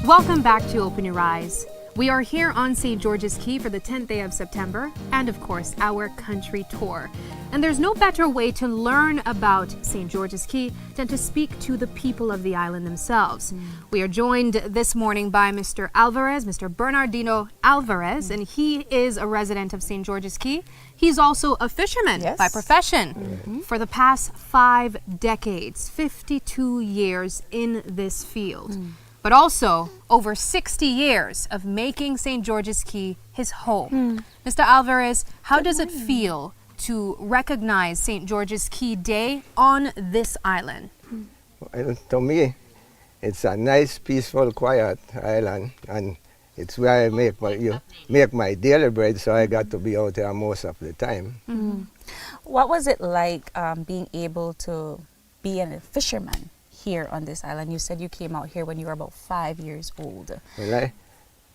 Welcome back to Open Your Eyes. We are here on St. George's Caye for the 10th day of September and, of course, our country tour. And there's no better way to learn about St. George's Caye than to speak to the people of the island themselves. We are joined this morning by Mr. Alvarez, Mr. Bernardino Alvarez, and he is a resident of St. George's Caye. He's also a fisherman by profession for the past 5 decades, 52 years in this field. But also over 60 years of making St. George's Caye his home. Mr. Alvarez, how does it feel to recognize St. George's Caye Day on this island? Well, to me, it's a nice, peaceful, quiet island, and it's where I make my daily bread, so I got to be out there most of the time. What was it like being able to be a fisherman here on this island? You said you came out here when you were about 5 years old. Well, I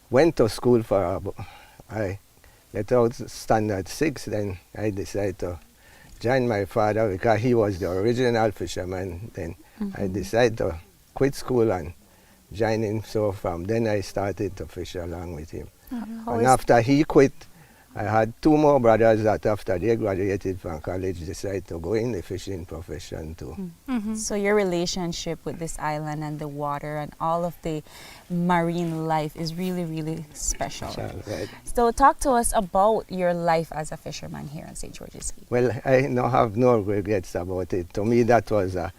went to school I let out standard 6, then I decided to join my father because he was the original fisherman. Then I decided to quit school and joined him. So from then I started to fish along with him. And after he quit, I had 2 more brothers that after they graduated from college decided to go in the fishing profession too. So your relationship with this island and the water and all of the marine life is really, really special. Right. So talk to us about your life as a fisherman here in St. George's Key. Well, I don't have no regrets about it. To me, that was a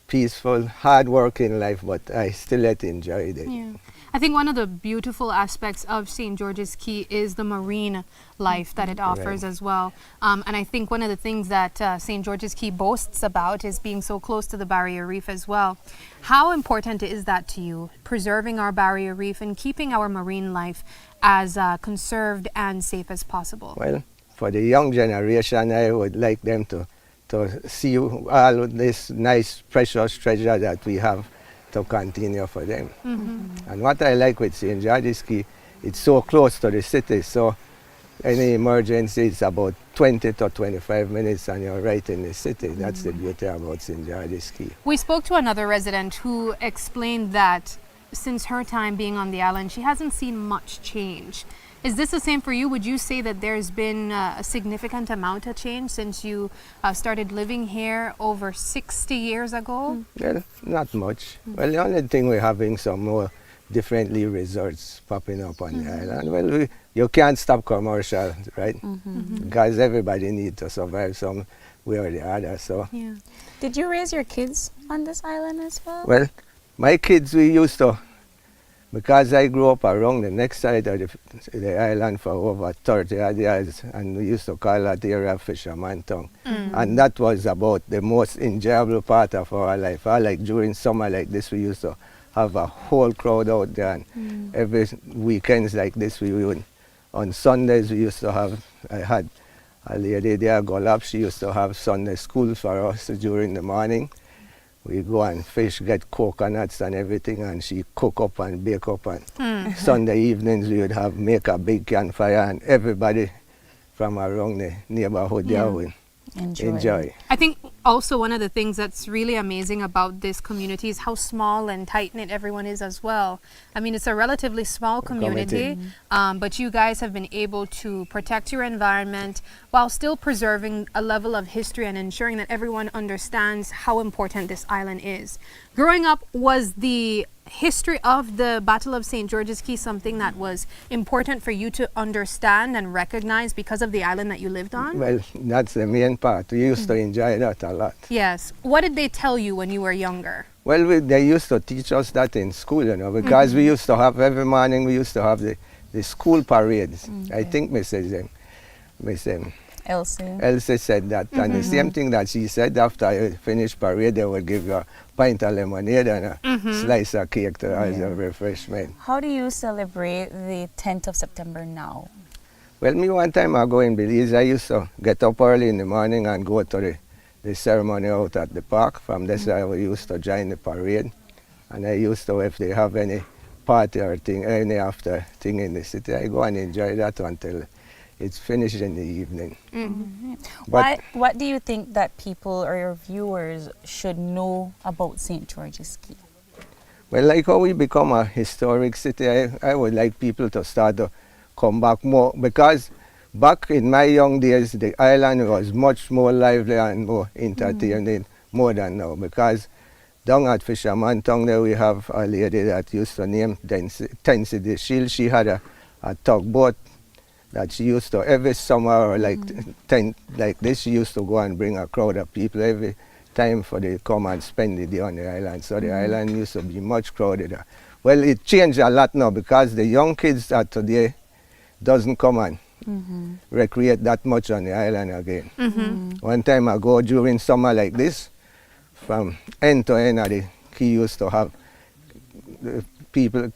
peaceful, hard-working life, but I still enjoyed it. Yeah. I think one of the beautiful aspects of St. George's Key is the marine life that it offers as well. And I think one of the things that St. George's Key boasts about is being so close to the barrier reef as well. How important is that to you, preserving our barrier reef and keeping our marine life as conserved and safe as possible? Well, for the young generation, I would like them to see all of this nice, precious treasure that we have to continue for them. And what I like with St. George's Key, it's so close to the city, so any emergency, it's about 20 to 25 minutes and you're right in the city. That's the beauty about St. George's Key. We spoke to another resident who explained that since her time being on the island, she hasn't seen much change. Is this the same for you? Would you say that there's been a significant amount of change since you started living here over 60 years ago? Well, not much. Well, the only thing we're having some more differently resorts popping up on the island. Well, you can't stop commercial, right? Because everybody needs to survive some way or the other. So. Yeah. Did you raise your kids on this island as well? Well, my kids, we used to, because I grew up around the next side of the island for over 30 odd years, and we used to call that area Fisherman town. And that was about the most enjoyable part of our life. Like during summer like this, we used to have a whole crowd out there, and every weekends like this, we would, on Sundays, we used to have, I had a lady there, Golap, she used to have Sunday school for us during the morning. We go and fish, get coconuts and everything, and she cook up and bake up. And Sunday evenings we would make a big campfire, and everybody from around the neighborhood there would enjoy. I think also one of the things that's really amazing about this community is how small and tight-knit everyone is as well. I mean, it's a relatively small community, but you guys have been able to protect your environment while still preserving a level of history and ensuring that everyone understands how important this island is. Growing up, was the history of the Battle of St. George's Key something that was important for you to understand and recognize because of the island that you lived on? Well, that's the main part. We used to enjoy that a lot. Yes. What did they tell you when you were younger? Well, they used to teach us that in school, you know, because we used to have, every morning we used to have the school parades. I think Miss Elsie said that. And the same thing that she said, after you finish parade, they would give you a pint of lemonade and a slice of cake as a refreshment. How do you celebrate the 10th of September now? Well, me one time ago in Belize, I used to get up early in the morning and go to the ceremony out at the park. From there, I used to join the parade. And I used to, if they have any party or thing, any after thing in the city, I go and enjoy that until it's finished in the evening. But what do you think that people or your viewers should know about St. George's Key? Well, like how we become a historic city, I would like people to start to come back more, because back in my young days, the island was much more lively and more entertaining more than now, because down at Fisherman town there we have a lady that used to name Tensi the Shield. She had a tugboat that she used to, every summer or like this, she used to go and bring a crowd of people every time for they come and spend the day on the island. So the island used to be much crowded. Well, it changed a lot now, because the young kids that today doesn't come and recreate that much on the island again. One time ago during summer like this, from end to end of the key used to have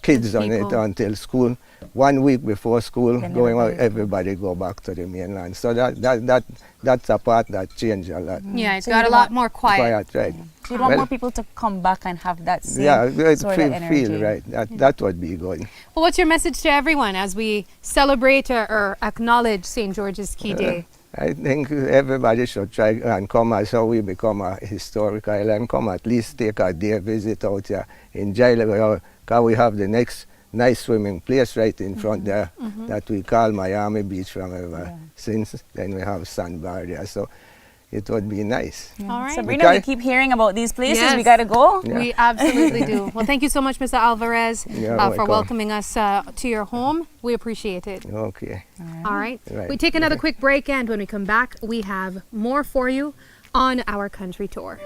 kids on it until school. 1 week before school, going out, everybody go back to the mainland. So that's a part that changed a lot. Yeah, it's got a lot more quiet. Right. So you want more people to come back and have that same sort of energy. Feel right. That would be good. Well, what's your message to everyone as we celebrate or acknowledge St. George's Key Day? I think everybody should try and come as how we become a historic island. Come at least take a day visit out here, enjoy it, because we have the next nice swimming place right in front there that we call Miami Beach from ever since. Then we have sandbar there, so it would be nice. All right. Sabrina, we keep hearing about these places. Yes. We got to go. Yeah. We absolutely do. Well, thank you so much, Mr. Alvarez, for welcoming us to your home. We appreciate it. Okay. All right. We take another quick break, and when we come back, we have more for you on our country tour.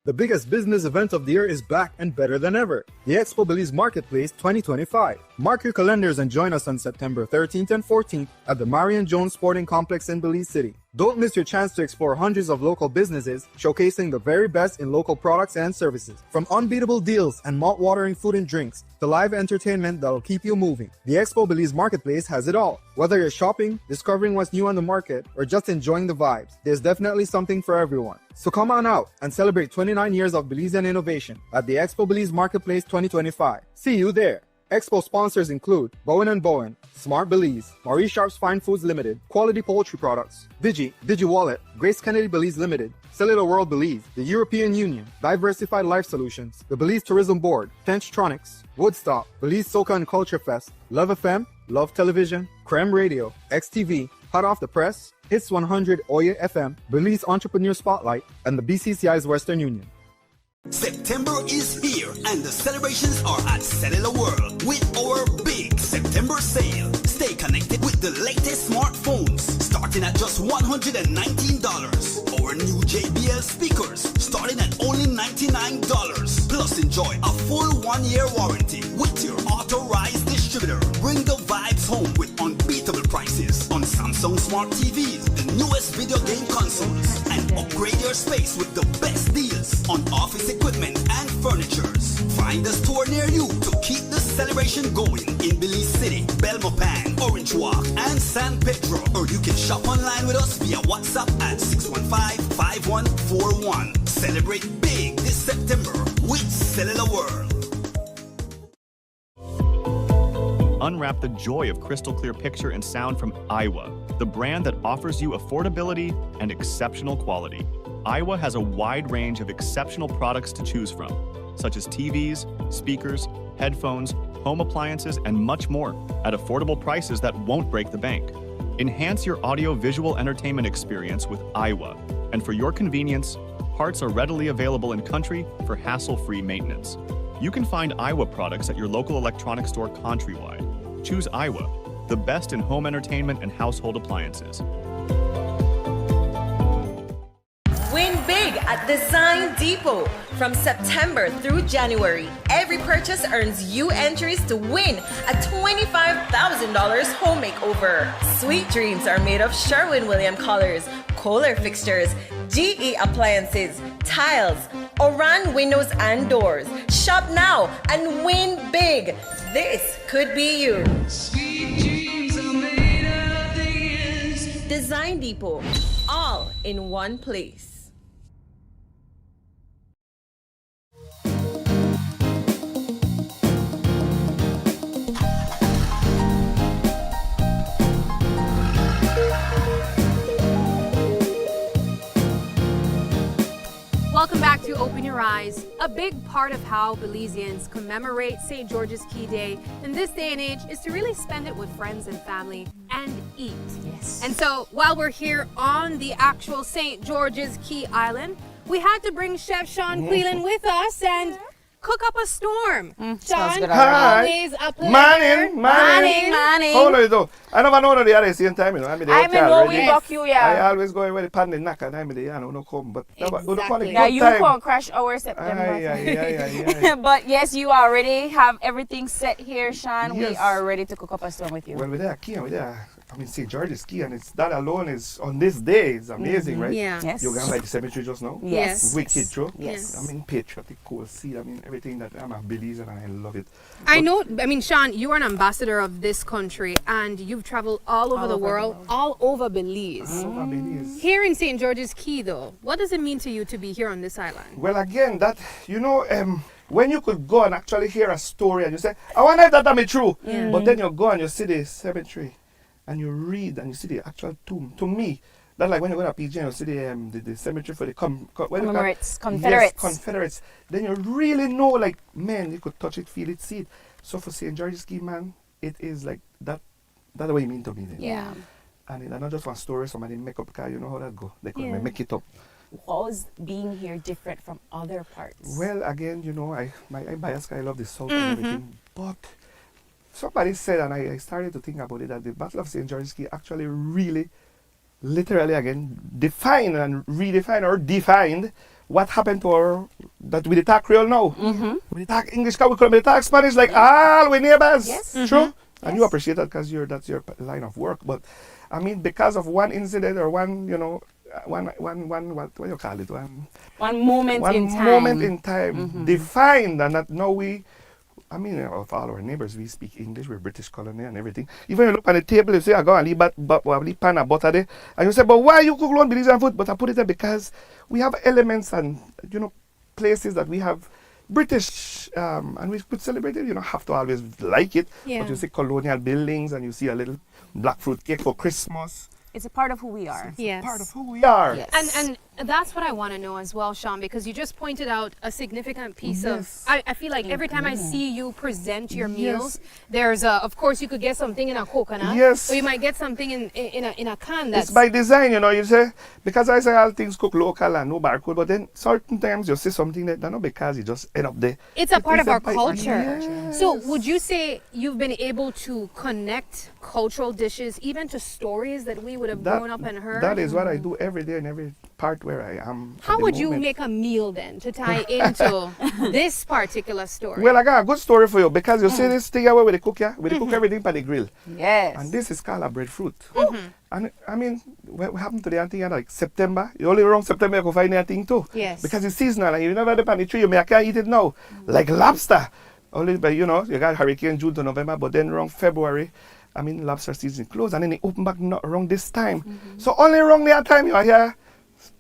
The biggest business event of the year is back and better than ever. The Expo Belize Marketplace 2025. Mark your calendars and join us on September 13th and 14th at the Marion Jones Sporting Complex in Belize City. Don't miss your chance to explore hundreds of local businesses showcasing the very best in local products and services. From unbeatable deals and mouth-watering food and drinks to live entertainment that'll keep you moving. The Expo Belize Marketplace has it all. Whether you're shopping, discovering what's new on the market, or just enjoying the vibes, there's definitely something for everyone. So come on out and celebrate 29 years of Belizean innovation at the Expo Belize Marketplace 2025. See you there. Expo sponsors include Bowen & Bowen, Smart Belize, Maurice Sharp's Fine Foods Limited, Quality Poultry Products, DigiWallet, Grace Kennedy Belize Limited, Cellular World Belize, the European Union, Diversified Life Solutions, the Belize Tourism Board, Tenchtronics, Woodstock, Belize Soca and Culture Fest, Love FM, Love Television, Creme Radio, XTV, Hot Off the Press, Hits 100 Oye FM, Belize Entrepreneur Spotlight, and the BCCI's Western Union. September is here and the celebrations are at Cellular World with our big September sale. Stay connected with the latest smartphones starting at just $119. Our new JBL speakers starting at only $99. Plus enjoy a full 1-year warranty with your authorized distributor. Bring the vibes home with unbeatable prices on Samsung Smart TVs, the newest video game consoles, and upgrade your space with the best deals on office equipment and furnitures. Find a store near you to keep the celebration going in Belize City, Belmopan, Orange Walk, and San Pedro. Or you can shop online with us via WhatsApp at 615-5141. Celebrate big this September with Cellular World. Unwrap the joy of crystal clear picture and sound from Iowa, the brand that offers you affordability and exceptional quality. Iowa has a wide range of exceptional products to choose from, such as TVs, speakers, headphones, home appliances, and much more at affordable prices that won't break the bank. Enhance your audio-visual entertainment experience with Iowa, and for your convenience, parts are readily available in country for hassle-free maintenance. You can find Iowa products at your local electronics store countrywide. Choose Iowa, the best in home entertainment and household appliances. Win big at Design Depot. From September through January, every purchase earns you entries to win a $25,000 home makeover. Sweet dreams are made of Sherwin-Williams colors, Kohler fixtures, GE appliances, tiles, Oran windows and doors. Shop now and win big. This could be you. Sweet dreams are made of these. Design Depot, all in one place. Welcome back to Open Your Eyes. A big part of how Belizeans commemorate St. George's Caye Day in this day and age is to really spend it with friends and family and eat. Yes. And so while we're here on the actual St. George's Caye Island, we had to bring Chef Sean Quillen with us and cook up a storm. Sean, always a pleasure. Morning. Morning. How are you doing? I never know the other same time, you know. I'm in the hotel we buck you, yeah. I always go where the pan the knack and I'm in the no come. But Exactly. Now you can crash our September. Yeah. But yes, you already have everything set here, Sean. Yes. We are ready to cook up a storm with you. Well, we're there, I mean, St. George's Caye, and it's that alone is on this day is amazing, right? Yeah. Yes. You're going by the cemetery just now. Yes. Wicked, true. Yes. I mean, patriotic, cool seed. I mean, everything that I'm a Belizean and I love it. I know, Sean, you are an ambassador of this country and you've traveled all over the world, all over Belize. All over Belize. Here in St. George's Caye, though, what does it mean to you to be here on this island? Well, again, that, when you could go and actually hear a story and you say, I wonder if that may true. Yeah. But then you go and you see the cemetery and you read and you see the actual tomb. To me, that's like when you go to PG and you see the cemetery for the Confederates. Yes, Confederates. Then you really know, like, man, you could touch it, feel it, see it. So for St. George's Caye, man, it is like that. That's what it means to me. Then. Yeah. And it's not just one story somebody make up, because you know how that go. They can make it up. How is being here different from other parts? Well, again, I bias, I love the South and everything, but somebody said, and I started to think about it, that the Battle of St. George's Caye actually really, literally again, defined and redefined or defined what happened to that we talk Creole now. We talk English, we talk Spanish, like all we neighbors. Yes. True? And you appreciate that because that's your line of work. But I mean, because of one incident or one, what do you call it? One moment in time. One moment in time defined, and that now of all our neighbors, we speak English, we're British colony and everything. Even you look on the table, you say, I go and leave pan and butter there. And you say, but why you cook long Belizean food? But I put it there because we have elements and, places that we have British, and we could celebrate it. You don't have to always like it. Yeah. But you see colonial buildings and you see a little black fruit cake for Christmas. It's a part of who we are. Yes. Part of who we are. Yes. And that's what I want to know as well, Sean, because you just pointed out a significant piece Yes. of. I feel like every time I see you present your meals, there's of course you could get something in a coconut. Yes. Or you might get something in a can. That's It's by design, you know. You say, because I say all things cook local and no barcode, but then certain times you see something that not because you just end up there. It's a part of our by- culture. Yes. So would you say you've been able to connect cultural dishes even to stories that we would have grown up and heard? That is what I do every day in every part where I am. at How the would you moment. make a meal then to tie into this particular story? Well, I got a good story for you because you see this thing where we cook, yeah? We cook everything by the grill. Yes. And this is called a breadfruit. And I mean, what happened to the thing like September? You only around September you can find anything too. Yes. Because it's seasonal and you never have it on the tree, you may can't eat it now. Like lobster. Only by, you know, you got hurricane June to November, but then around February, I mean, lobster season closed and then they open back not around this time. So only around that time you are here.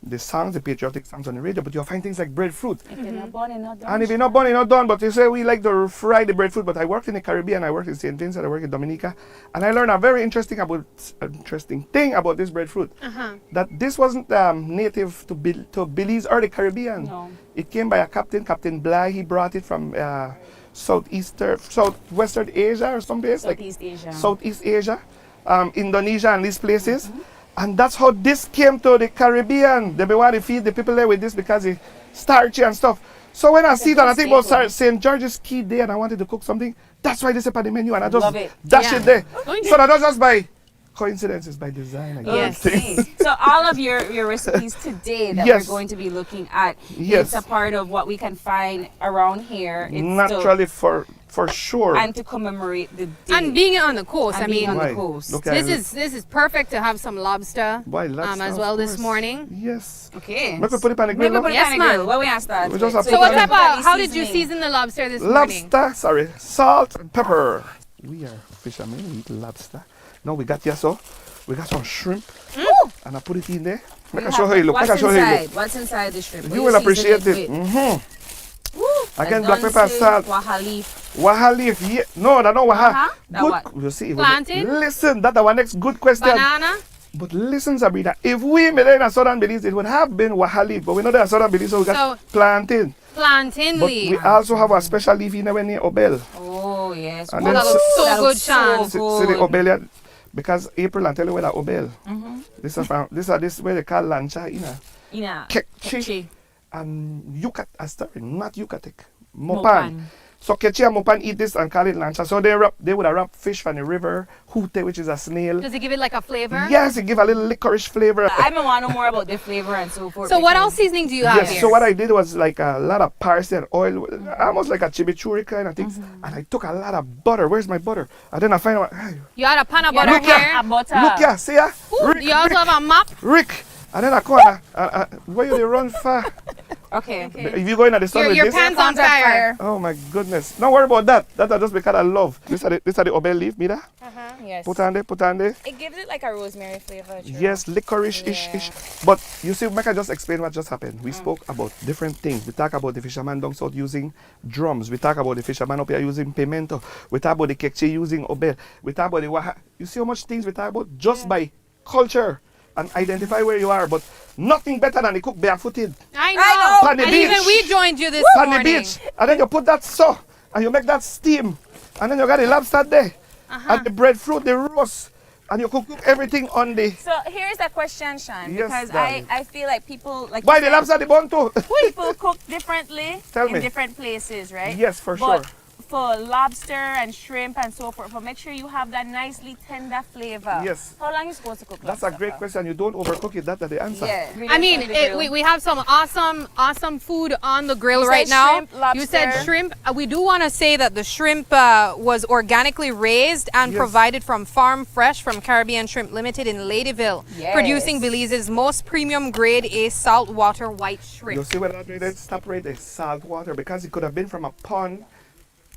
The songs, the patriotic songs on the radio, but you'll find things like breadfruit. If you're not born, you're not done. And if you're not born, you're not done. But you say we like to fry the breadfruit. But I worked in the Caribbean, I worked in St. Vincent, I worked in Dominica, and I learned a very interesting thing about this breadfruit. That this wasn't native to Belize or the Caribbean. No. It came by a captain, Captain Bly. He brought it from southwestern Asia or someplace Southeast Asia. Southeast Asia, Indonesia, and these places. And that's how this came to the Caribbean. They want to feed the people there with this because it's starchy and stuff. So when I see that, I think about St. George's Key Day and I wanted to cook something, that's why they say on the menu and I just Love it. dash it there. Okay. So that's just by coincidence, it's by design. I guess. Okay. So all of your recipes today that Yes. we're going to be looking at, Yes. it's a part of what we can find around here. It's Naturally, for sure. and to commemorate the day. And being on the coast, And I being mean, on Why? the coast. Look at this is perfect to have some lobster, Why, lobster, as of well this course. morning. Yes. Okay. Maybe put it on the grill. Maybe put it Yes, on the ma'am. grill. What we ask that? We just have So put what it type on- of, how did you season the lobster this morning? Lobster, sorry, salt and pepper. We are fishermen, we eat lobster. Now we got here, so we got some shrimp, and I put it in there. Make I show her you look. Make I What's show her you inside? look. What's inside the shrimp? What You you will season appreciate it. with? Again, black pepper, Adonse, salt. Waha leaf. Waha leaf, yeah. No, that's not waha. Uh-huh. That Good. what? You see, Plantain? listen, that's our next good question. Banana? But listen, Sabrina, if we made it in Southern Belize, it would have been waha leaf. But we know that in Southern Belize, so we got So- plantain. Plantain But leaf. we also have a special leaf in there near Obel. Oh yes. And Wow, then that looks so that good, looks Sean. so See the good. Obel, yeah? Because April and tell you where the Obel. This is where they call lancha, you know. Ina. Kechi and Yucat, not Yucatec. Mopan. Mopan. So Kechi and Mopan eat this and call it lancha. So they would have wrapped fish from the river, hute, which is a snail. Does it give it like a flavor? Yes, it give a little licorice flavor. I want to know more about the flavor and so forth. So what because- else seasoning do you have Yes, here? so what I did was like a lot of parsley and oil, almost like a chimichurri kind of things. And I took a lot of butter. Where's my butter? And then I find out, hey, You had a pan of butter look here. here, butter. look here, see ya? Ooh, Rick, you also have a map. Rick. And then I come where you they run far? Okay. If you go in at the sun with Your this, pan's on fire. oh my goodness. Don't worry about that. That's just because I love. This are the obel leaf, Mida. Yes. Put on there. It gives it like a rosemary flavor. True. Yes, licorice-ish. But you see, Mecca just explain what just happened. We spoke about different things. We talk about the fisherman down south using drums. We talk about the fisherman up here using pimento. We talk about the Kekche using obel. We talk about the waha. You see how much things we talk about just by culture and identify where you are. But nothing better than the cook barefooted. I know. On the And beach. even we joined you this On the morning. beach. And then you put that and you make that steam. And then you got the lobster there. And the breadfruit, the roast. And you cook everything on the... So here's a question, Sean, Yes, because darling. I feel like people like Why you the said, lobster the bone too? people cook differently Tell in me. different places, right? Yes, for But sure. for lobster and shrimp and so forth, but make sure you have that nicely tender flavor. Yes. How long are you supposed to cook That's lobster a great for? question. You don't overcook it. That's the answer. Yeah. I mean, we have some awesome food on the grill You right said now. shrimp, lobster. You said shrimp. We do want to say that the shrimp was organically raised and Yes. provided from Farm Fresh from Caribbean Shrimp Limited in Ladyville, Yes. producing Belize's most premium grade A saltwater white You shrimp. see where that stop right there? Salt water. Because it could have been from a pond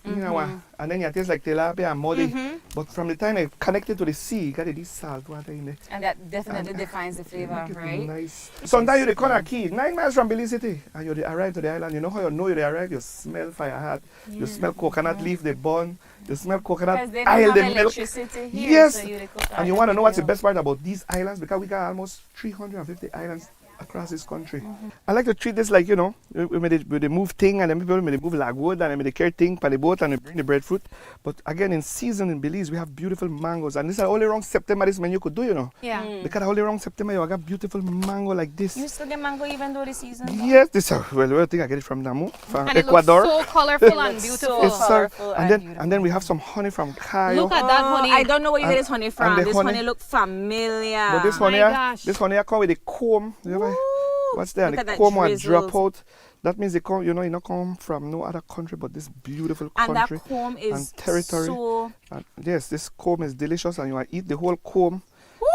You know what? And then it tastes like tilapia and muddy. But from the time it connected to the sea, you got this salt water in there. And that definitely defines the flavor, right? Nice. Sometimes you're the corner Caye, 9 miles from Belize City, and you arrive to the island. You know how you know you arrive? You smell fire hot. You smell coconut leaf, they burn. You smell coconut oil, they milk. Here, yes. so And you want to know what's the best part about these islands? Because we got almost 350 islands across this country. I like to treat this like, you know, when they move thing, and then people when they move lagwood, and then they carry thing by the boat and they bring the breadfruit. But again, in season in Belize, we have beautiful mangoes. And this is only around September this menu could do, you know. Yeah. Because only around September you got beautiful mango like this. You still get mango even though the season? Yes, this well, I think I get it from Namu, from And Ecuador. it looks so colorful and beautiful. It's colorful and then we have some honey from Caye. Look at that honey. I don't know where you get this honey from. And This honey look familiar. But this honey, this honey come with a comb. You know, what's there? The comb will drop out. That means they come, you know, not come from no other country, but this beautiful country. And that comb is and territory. so... And yes, this comb is delicious, and you want to eat the whole comb.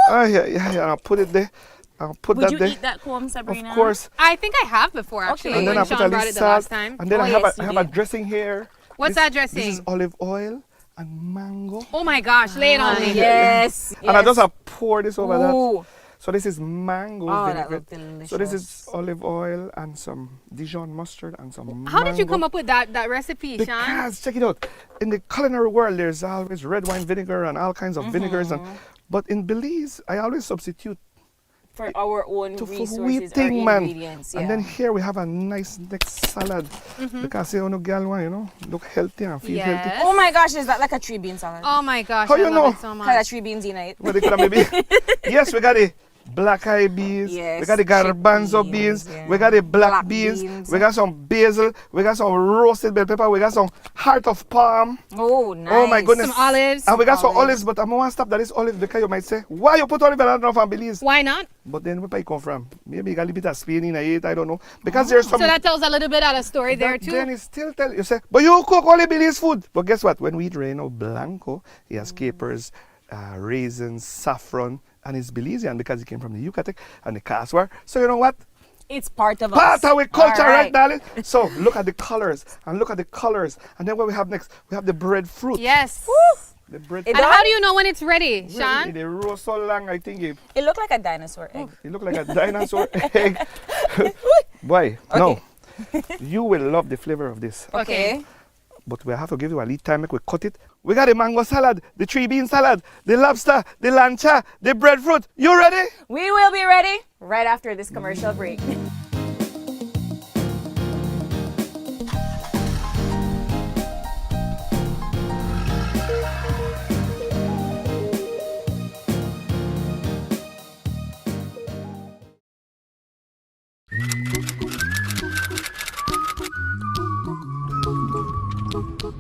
Yeah, I'll put it there. I'll put that there. Would you eat that comb, Sabrina? Of course. I think I have before, actually, And then when I put Sean a brought little it the last salt, time. and then I have a dressing here. What's that dressing? This is olive oil and mango. Oh my gosh, lay it on me. Yes. And I just pour this over Ooh. that. So this is mango that vinaigrette. looks delicious. So this is olive oil and some Dijon mustard and some How mango. did you come up with that recipe, Sean? Because, check it out, in the culinary world, there's always red wine vinegar and all kinds of vinegars. But in Belize, I always substitute for our own resources, wheat thing, our man. ingredients. Yeah. And then here we have a nice next salad. Because you know, girl, you know, look healthy and feel healthy. Oh my gosh, is that like a 3-bean salad? Oh my gosh, How I you love know? it so much. Got 3 beans in it. Well, they could have maybe. Yes, we got the black eye beans, Yes, we got the garbanzo beans, we got the black beans, we got some basil, we got some roasted bell pepper, we got some heart of palm. Oh, nice. Oh my goodness. Some olives. And we got some olives, but I'm going to stop that is olive because you might say, why you put olive and not from Belize? Why not? But then where it come from? Maybe you got a little bit of Spain in it, I don't know. Because there's some... So that tells a little bit of a story there too. Then it still tell you, say, but you cook only Belize food. But guess what? When we eat Reno Blanco, he has capers, raisins, saffron, and it's Belizean because it came from the Yucatec and the Caswar. So you know what? It's part of Part us. of our culture, All right, darling? So look at the colors and look at the colors. And then what we have next? We have the breadfruit. Yes. The bread. And how do you know when it's ready, Sean? They roast so long, I think It looked like a dinosaur egg. it look like a dinosaur egg. Boy, no. You will love the flavor of this. Okay. But we have to give you a lead time, make we cut it. We got the mango salad, the 3-bean salad, the lobster, the lancha, the breadfruit. You ready? We will be ready right after this commercial break.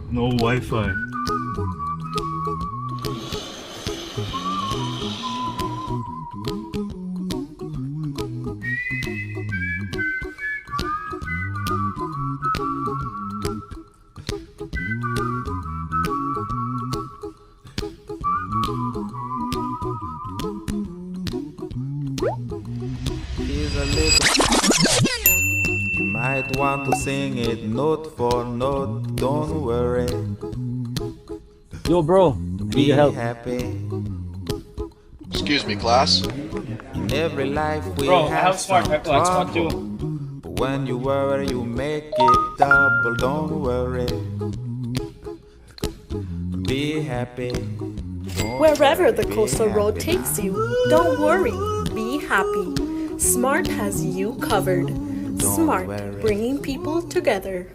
No Wi-Fi. You might want to sing it note for note, don't worry. Yo, bro, Be happy. Excuse me, class. In every life we Bro, I have have smart some Pepper, smart trouble. too. But when you worry, you make it double, don't worry. Be happy. Wherever the coastal road takes you, don't worry, be happy. Smart has you covered. Smart, bringing people together.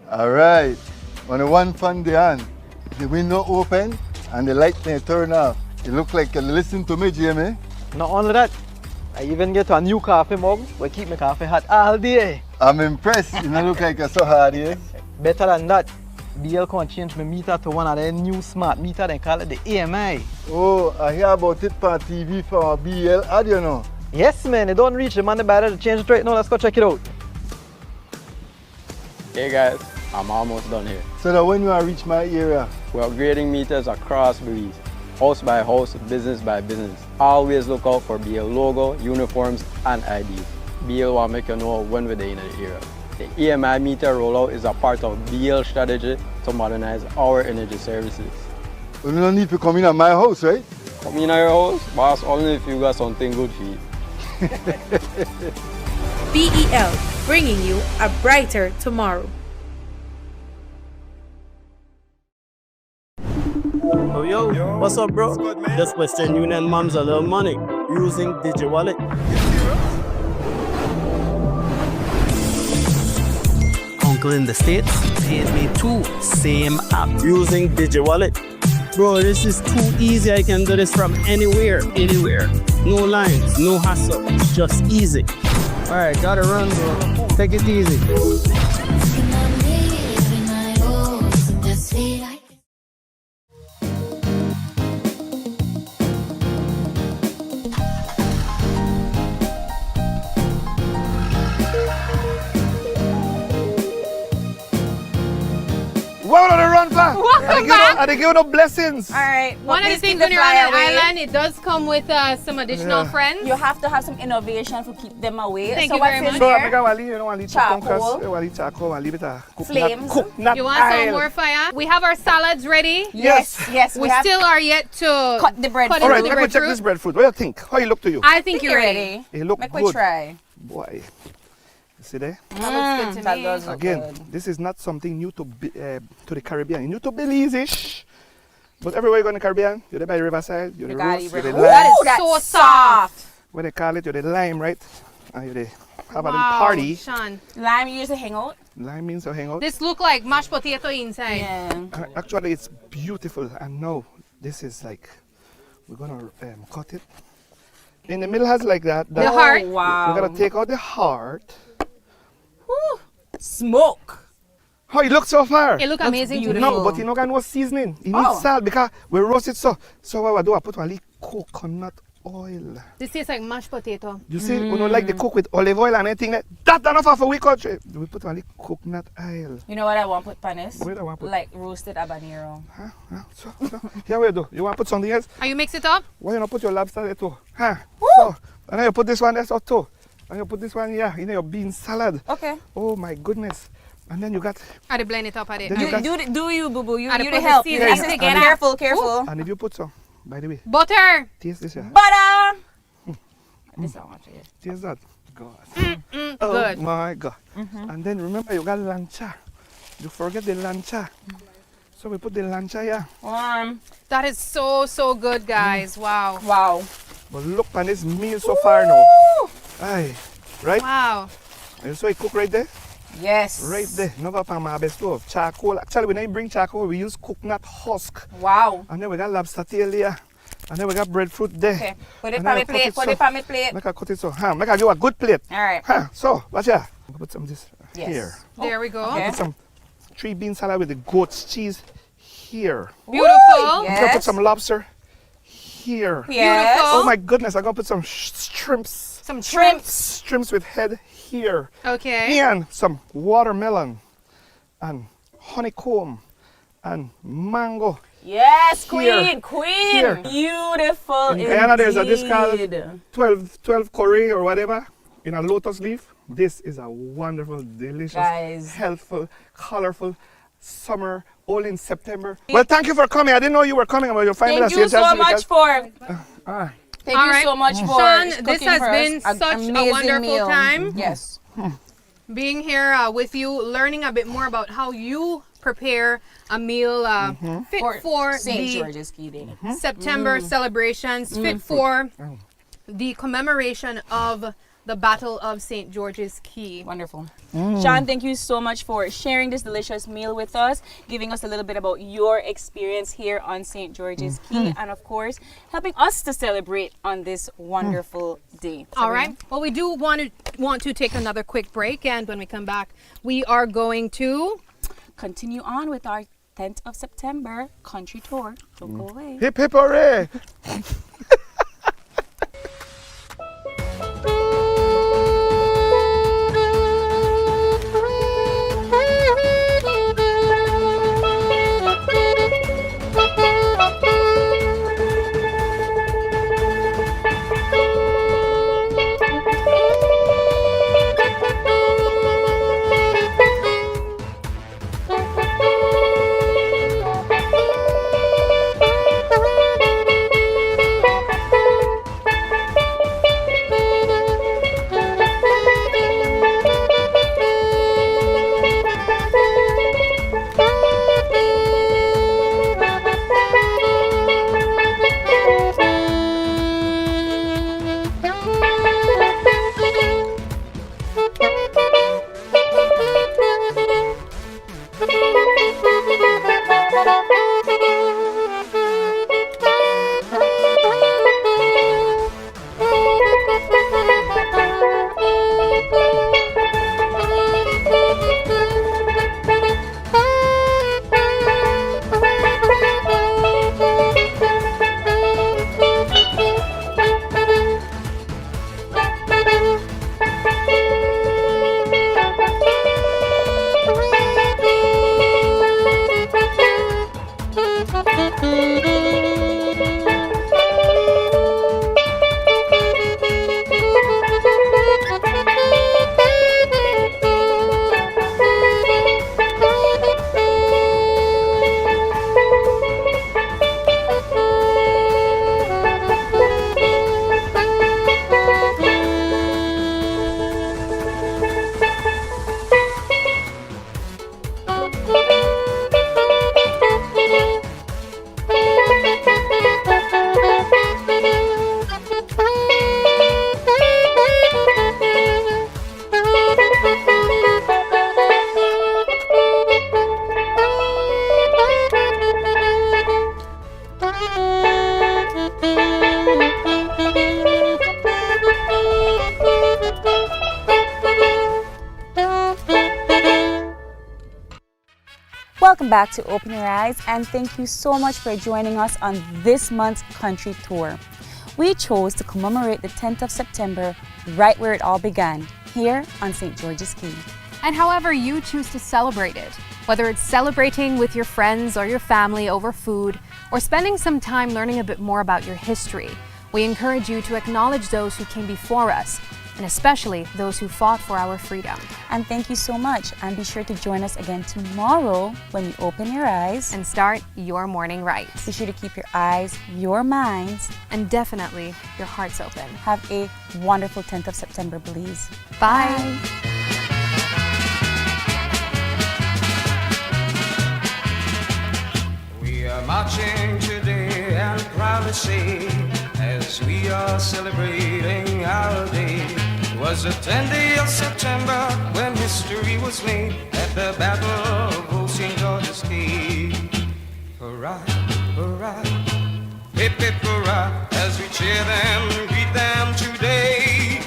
All right. On a one fun day on, the window open and the light may turn off. It look like you listen to me, Jamie. Not only that, I even get a new coffee mug where keep my coffee hot all day. I'm impressed. You don't look like you're so hard, eh? Better than that, BL can change my meter to one of their new smart meter, they call it the AMI. Oh, I hear about it on TV from BL ad, you know. Yes, man, it don't reach the money better to change it right now. Let's go check it out. Hey guys, I'm almost done here. So that when you reach my area, we're upgrading meters across Belize, house by house, business by business. Always look out for BL logo, uniforms, and IDs. BL will make you know when we're in the area. The EMI meter rollout is a part of BL strategy to modernize our energy services. You don't need to come in at my house, right? Come in at your house, boss, only if you got something good for you. BEL, bringing you a brighter tomorrow. Oh, yo, what's up, bro? Just Western Union moms a little money using DigiWallet. Uncle in the States paid me too, same app using DigiWallet. Bro, this is too easy. I can do this from anywhere. No lines, no hassle, just easy. All right, gotta run, bro. Take it easy. What are the run for? Welcome back. Are they giving up blessings? All right. One of the things when you're on an island, it does come with some additional friends. You have to have some innovation to keep them away. Thank so you very much. So I want charcoal. Flames. You want some more fire? We have our salads ready. Yes. We still are yet to cut the bread. All right, let me check this breadfruit. What do you think? How you look to you? I think you're ready. You look Make good. we try. Boy. You see there? That looks good to me. Again, this is not something new to the Caribbean. New to Belize-ish. But everywhere you go in the Caribbean, you're there by the riverside, you're the roast, you're the lime. That is so soft. What they call it, you're the lime, right? And you're the have a little party. Sean. Lime you use to hang out? Lime means to hang out. This look like mashed potato inside. Yeah. Actually, it's beautiful. And now, this is like, we're gonna cut it. In the middle has like that. The heart? Wow. We're gonna take out the heart. Woo. Smoke. How it looks so far? It look amazing. No, but you know got no seasoning. You need salt because we roast it so. So what I do, I put a little coconut oil. This tastes like mashed potato. You see, we don't like the cook with olive oil and anything. That's enough for we country. We put a little coconut oil. You know what I want to put panis? What I want put? Like roasted habanero. So, here we do. You want to put something else? Are you mix it up? Why you not put your lobster there too? So, and then you put this one there so too. And you put this one here in your bean salad. Okay. Oh my goodness. And then you got. I de blend it up. Do you, boo boo? You I the help. You seasoning assist. together. Careful. And if you put some, by the way. Butter. Taste this here. Butter. This I want to eat. Taste that. God. Oh good. My God. And then remember you got lancha. You forget the lancha. So we put the lancha here. That is so good, guys. Wow. But look on this meal so far now. Aye. Right? Wow. You saw it cook right there? Yes. Right there. No go pan my best stove. Charcoal. Actually, when I bring charcoal, we use coconut husk. Wow. And then we got lobster tail here. And then we got breadfruit there. Okay. Put it on my plate. Put it on my plate. Make I cut it so. Make I give you a good plate. All right. So, watch here. Put some of this here. There we go. Put some 3 bean salad with the goat's cheese here. Beautiful. I'm gonna put some lobster here. Yes. Oh my goodness, I'm gonna put some shrimps. Some shrimps. Shrimps with head here. Okay. And some watermelon and honeycomb and mango. Yes, Here. queen. Here. Beautiful In Guyana, there's a dish indeed. called 12 curry or whatever in a lotus leaf. This is a wonderful, delicious, Guys. healthful, colorful summer, all in September. Well, thank you for coming. I didn't know you were coming, but you're finding Thank you so much for. Thank All you right. so much for Sean, this cooking has for us. been An such a amazing wonderful meal. time. Yes. Being here with you, learning a bit more about how you prepare a meal fit for St. the George's Key Day. September celebrations, fit for the commemoration of the Battle of St. George's Key. Wonderful. Sean, thank you so much for sharing this delicious meal with us, giving us a little bit about your experience here on St. George's Key, and of course, helping us to celebrate on this wonderful day. All right. Well, we do want to take another quick break, and when we come back, we are going to continue on with our 10th of September country tour. Don't go away. Hip hip hooray! Welcome back to Open Your Eyes, and thank you so much for joining us on this month's country tour. We chose to commemorate the 10th of September right where it all began, here on St. George's Caye. And however you choose to celebrate it, whether it's celebrating with your friends or your family over food, or spending some time learning a bit more about your history, we encourage you to acknowledge those who came before us, and especially those who fought for our freedom. And thank you so much, and be sure to join us again tomorrow when you open your eyes and start your morning right. Be sure to keep your eyes, your minds, and definitely your hearts open. Have a wonderful 10th of September, Belize. Bye. We are marching today and proudly say, as we are celebrating our day, it was the 10th day of September when history was made at the Battle of Old St. George's Caye. Hurrah, hurrah, hip hip hurrah, as we cheer them and greet them today.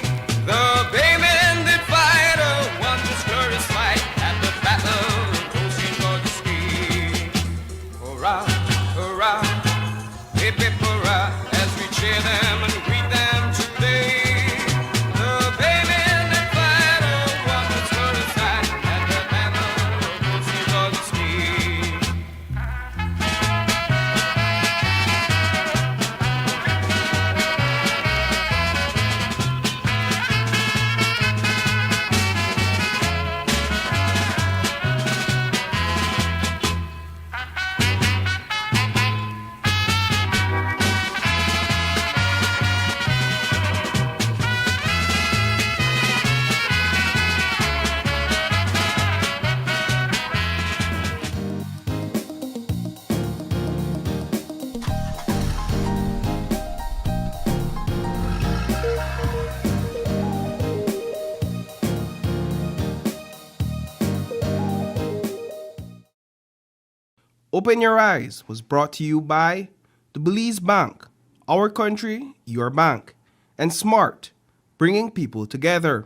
The Baymen did fight a wondrous glorious fight at the Battle of Old St. George's Caye. Hurrah, hurrah, hip hip hurrah, as we cheer them and greet them today. The Baymen did fight a wondrous glorious fight at the Battle of Old St. George's Caye. Open Your Eyes was brought to you by the Belize Bank, our country, your bank, and Smart, bringing people together.